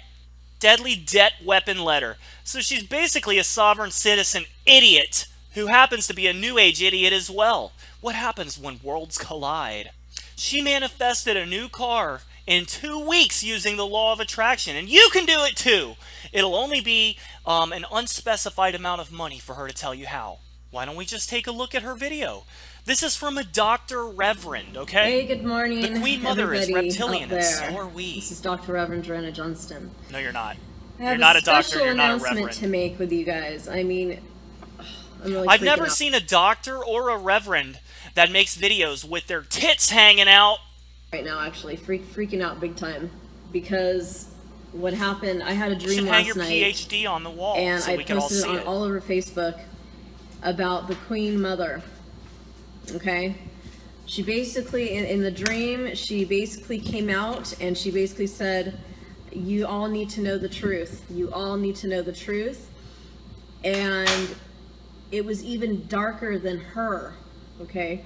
Deadly debt weapon letter. So she's basically a sovereign citizen idiot who happens to be a new age idiot as well. What happens when worlds collide? She manifested a new car in 2 weeks using the law of attraction, and you can do it too. It'll only be an unspecified amount of money for her to tell you how. Why don't we just take a look at her video? This is from a Dr. Reverend, okay? Hey, good morning. The Queen Mother is reptilian, and so are we. This is Dr. Reverend Druanna Johnston. No, you're not. You're not a doctor, special you're not a announcement reverend. to make with you guys. I mean, I'm really I've freaking never out. seen a doctor or a reverend that makes videos with their tits hanging out. Right now, actually, freaking out big time. Because what happened, I had a You dream should hang your last night. PhD on the wall And so I we can all posted see it on it. all over Facebook about the Queen Mother. Okay? She basically, in the dream, she basically came out and she basically said, you all need to know the truth. You all need to know the truth. And it was even darker than her. Okay?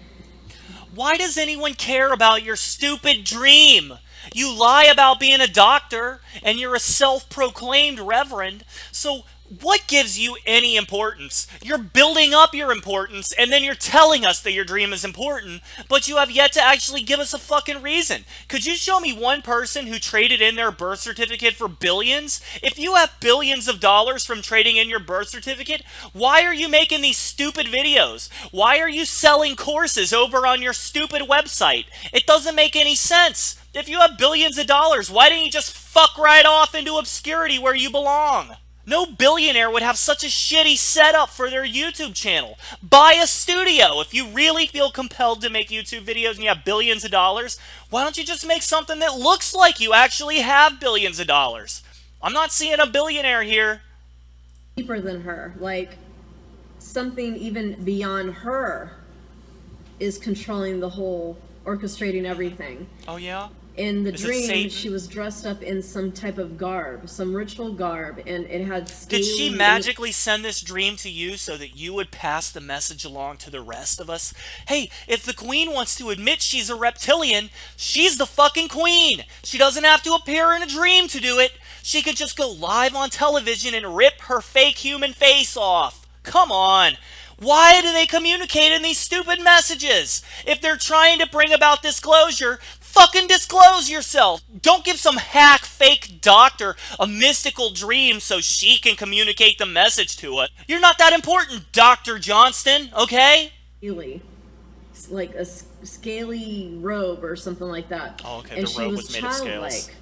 Why does anyone care about your stupid dream? You lie about being a doctor, and you're a self-proclaimed reverend, so what gives you any importance? You're building up your importance, and then you're telling us that your dream is important, but you have yet to actually give us a fucking reason. Could you show me one person who traded in their birth certificate for billions? If you have billions of dollars from trading in your birth certificate, why are you making these stupid videos? Why are you selling courses over on your stupid website? It doesn't make any sense. If you have billions of dollars, why didn't you just fuck right off into obscurity where you belong? No billionaire would have such a shitty setup for their YouTube channel. Buy a studio. If you really feel compelled to make YouTube videos and you have billions of dollars, why don't you just make something that looks like you actually have billions of dollars? I'm not seeing a billionaire here. Deeper than her. Like, something even beyond her is controlling the whole, orchestrating everything. Oh yeah? In the Is it dream, Satan? she was dressed up in some type of garb, some ritual garb, and it had Did she scaly- magically send this dream to you so that you would pass the message along to the rest of us? Hey, if the queen wants to admit she's a reptilian, she's the fucking queen. She doesn't have to appear in a dream to do it. She could just go live on television and rip her fake human face off. Come on. Why do they communicate in these stupid messages? If they're trying to bring about disclosure, fucking disclose yourself. Don't give some hack fake doctor a mystical dream so she can communicate the message to us. You're not that important, Dr. Johnston, okay? scaly, like a scaly robe or something like that. Oh, okay, And the she robe was was made of scales. childlike.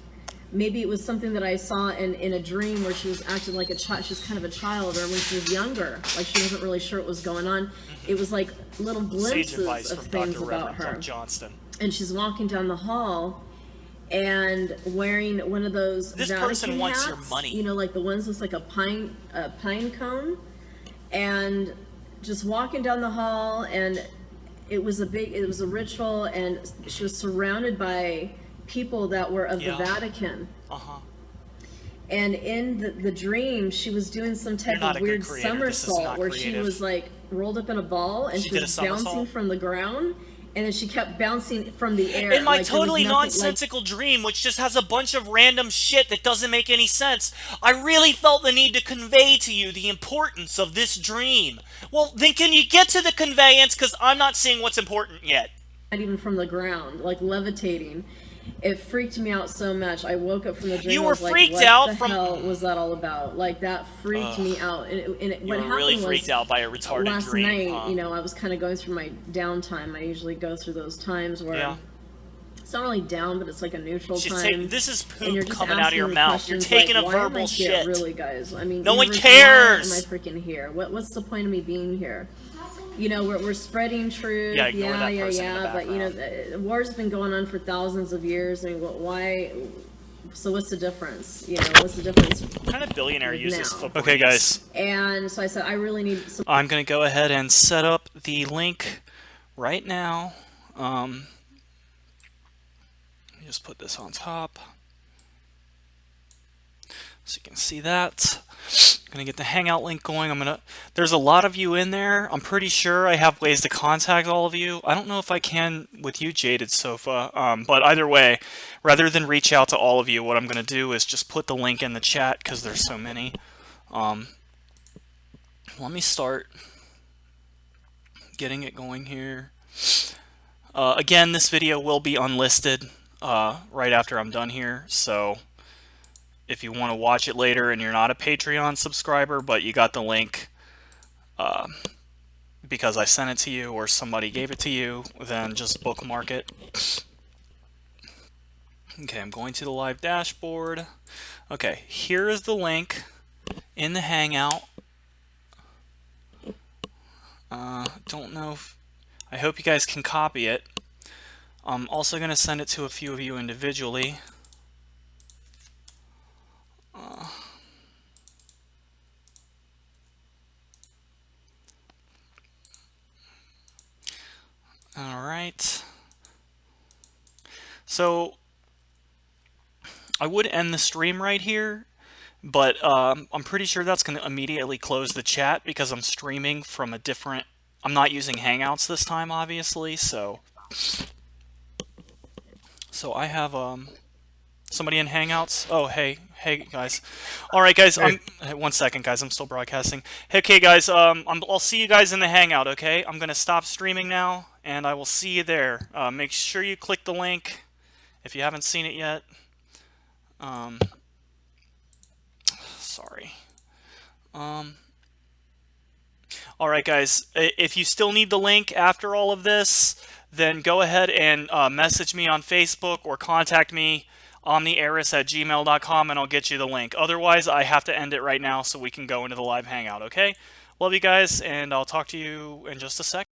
Maybe it was something that I saw in a dream where she was acting like a child. She was kind of a child, or when she was younger, like she wasn't really sure what was going on. It was like little Sage glimpses advice of from things Dr. about Reverend her. Clark Johnston. And she's walking down the hall and wearing one of those This Vatican person wants hats, your money. you know, like the ones with like a pine cone, and just walking down the hall. And it was a ritual, and she was surrounded by people that were of the Vatican. And in the dream, she was doing some type of weird somersault where she was like rolled up in a ball, and she did a was bouncing somersault? from the ground, and then she kept bouncing from the air. In my like there was totally nothing- nonsensical dream, which just has a bunch of random shit that doesn't make any sense, I really felt the need to convey to you the importance of this dream. Well, then can you get to the conveyance, because I'm not seeing what's important yet. Not even from the ground, like levitating. It freaked me out so much. I woke up from the dream. You I were was like, freaked what out the from- hell was that all about? Like that freaked me out. And You what were happened really was, freaked out by a retarded last dream, night, huh? you know, I was kind of going through my downtime. I usually go through those times where Yeah. it's not really down, but it's like a neutral She's time. taking- this is and you're poop just coming out of your asking mouth. You're questions taking like, a why am I verbal here, shit. Really, guys. I mean, No one universe, cares. Why am I freaking here? What's the point of me being here? You know, we're spreading truth. Yeah, ignore that person in the but you know, the war's been going on for thousands of years. I mean, why? So what's the difference? You know, what's the difference? What kind of billionaire uses now? footballs? Okay, guys. And so I said, I really need some. I'm going to go ahead and set up the link right now. Let me just put this on top so you can see that. I'm going to get the Hangout link going. There's a lot of you in there. I'm pretty sure I have ways to contact all of you. I don't know if I can with you, Jaded Sofa, but either way, rather than reach out to all of you, what I'm going to do is just put the link in the chat because there's so many. Let me start getting it going here. Again, this video will be unlisted right after I'm done here, so if you want to watch it later and you're not a Patreon subscriber, but you got the link because I sent it to you or somebody gave it to you, then just bookmark it. Okay, I'm going to the live dashboard. Okay, here is the link in the Hangout. Don't know if... I hope you guys can copy it. I'm also going to send it to a few of you individually. Alright. So, I would end the stream right here, but I'm pretty sure that's going to immediately close the chat because I'm streaming from a different... I'm not using Hangouts this time, obviously, so... So I have somebody in Hangouts. Oh, hey guys. All right, guys. Hey, 1 second, guys. I'm still broadcasting. Hey, okay, guys. I'll see you guys in the Hangout. Okay. I'm gonna stop streaming now, and I will see you there. Make sure you click the link if you haven't seen it yet. Sorry. All right, guys. If you still need the link after all of this, then go ahead and message me on Facebook or contact me, omnieris@gmail.com, and I'll get you the link. Otherwise, I have to end it right now so we can go into the live Hangout, okay? Love you guys, and I'll talk to you in just a sec.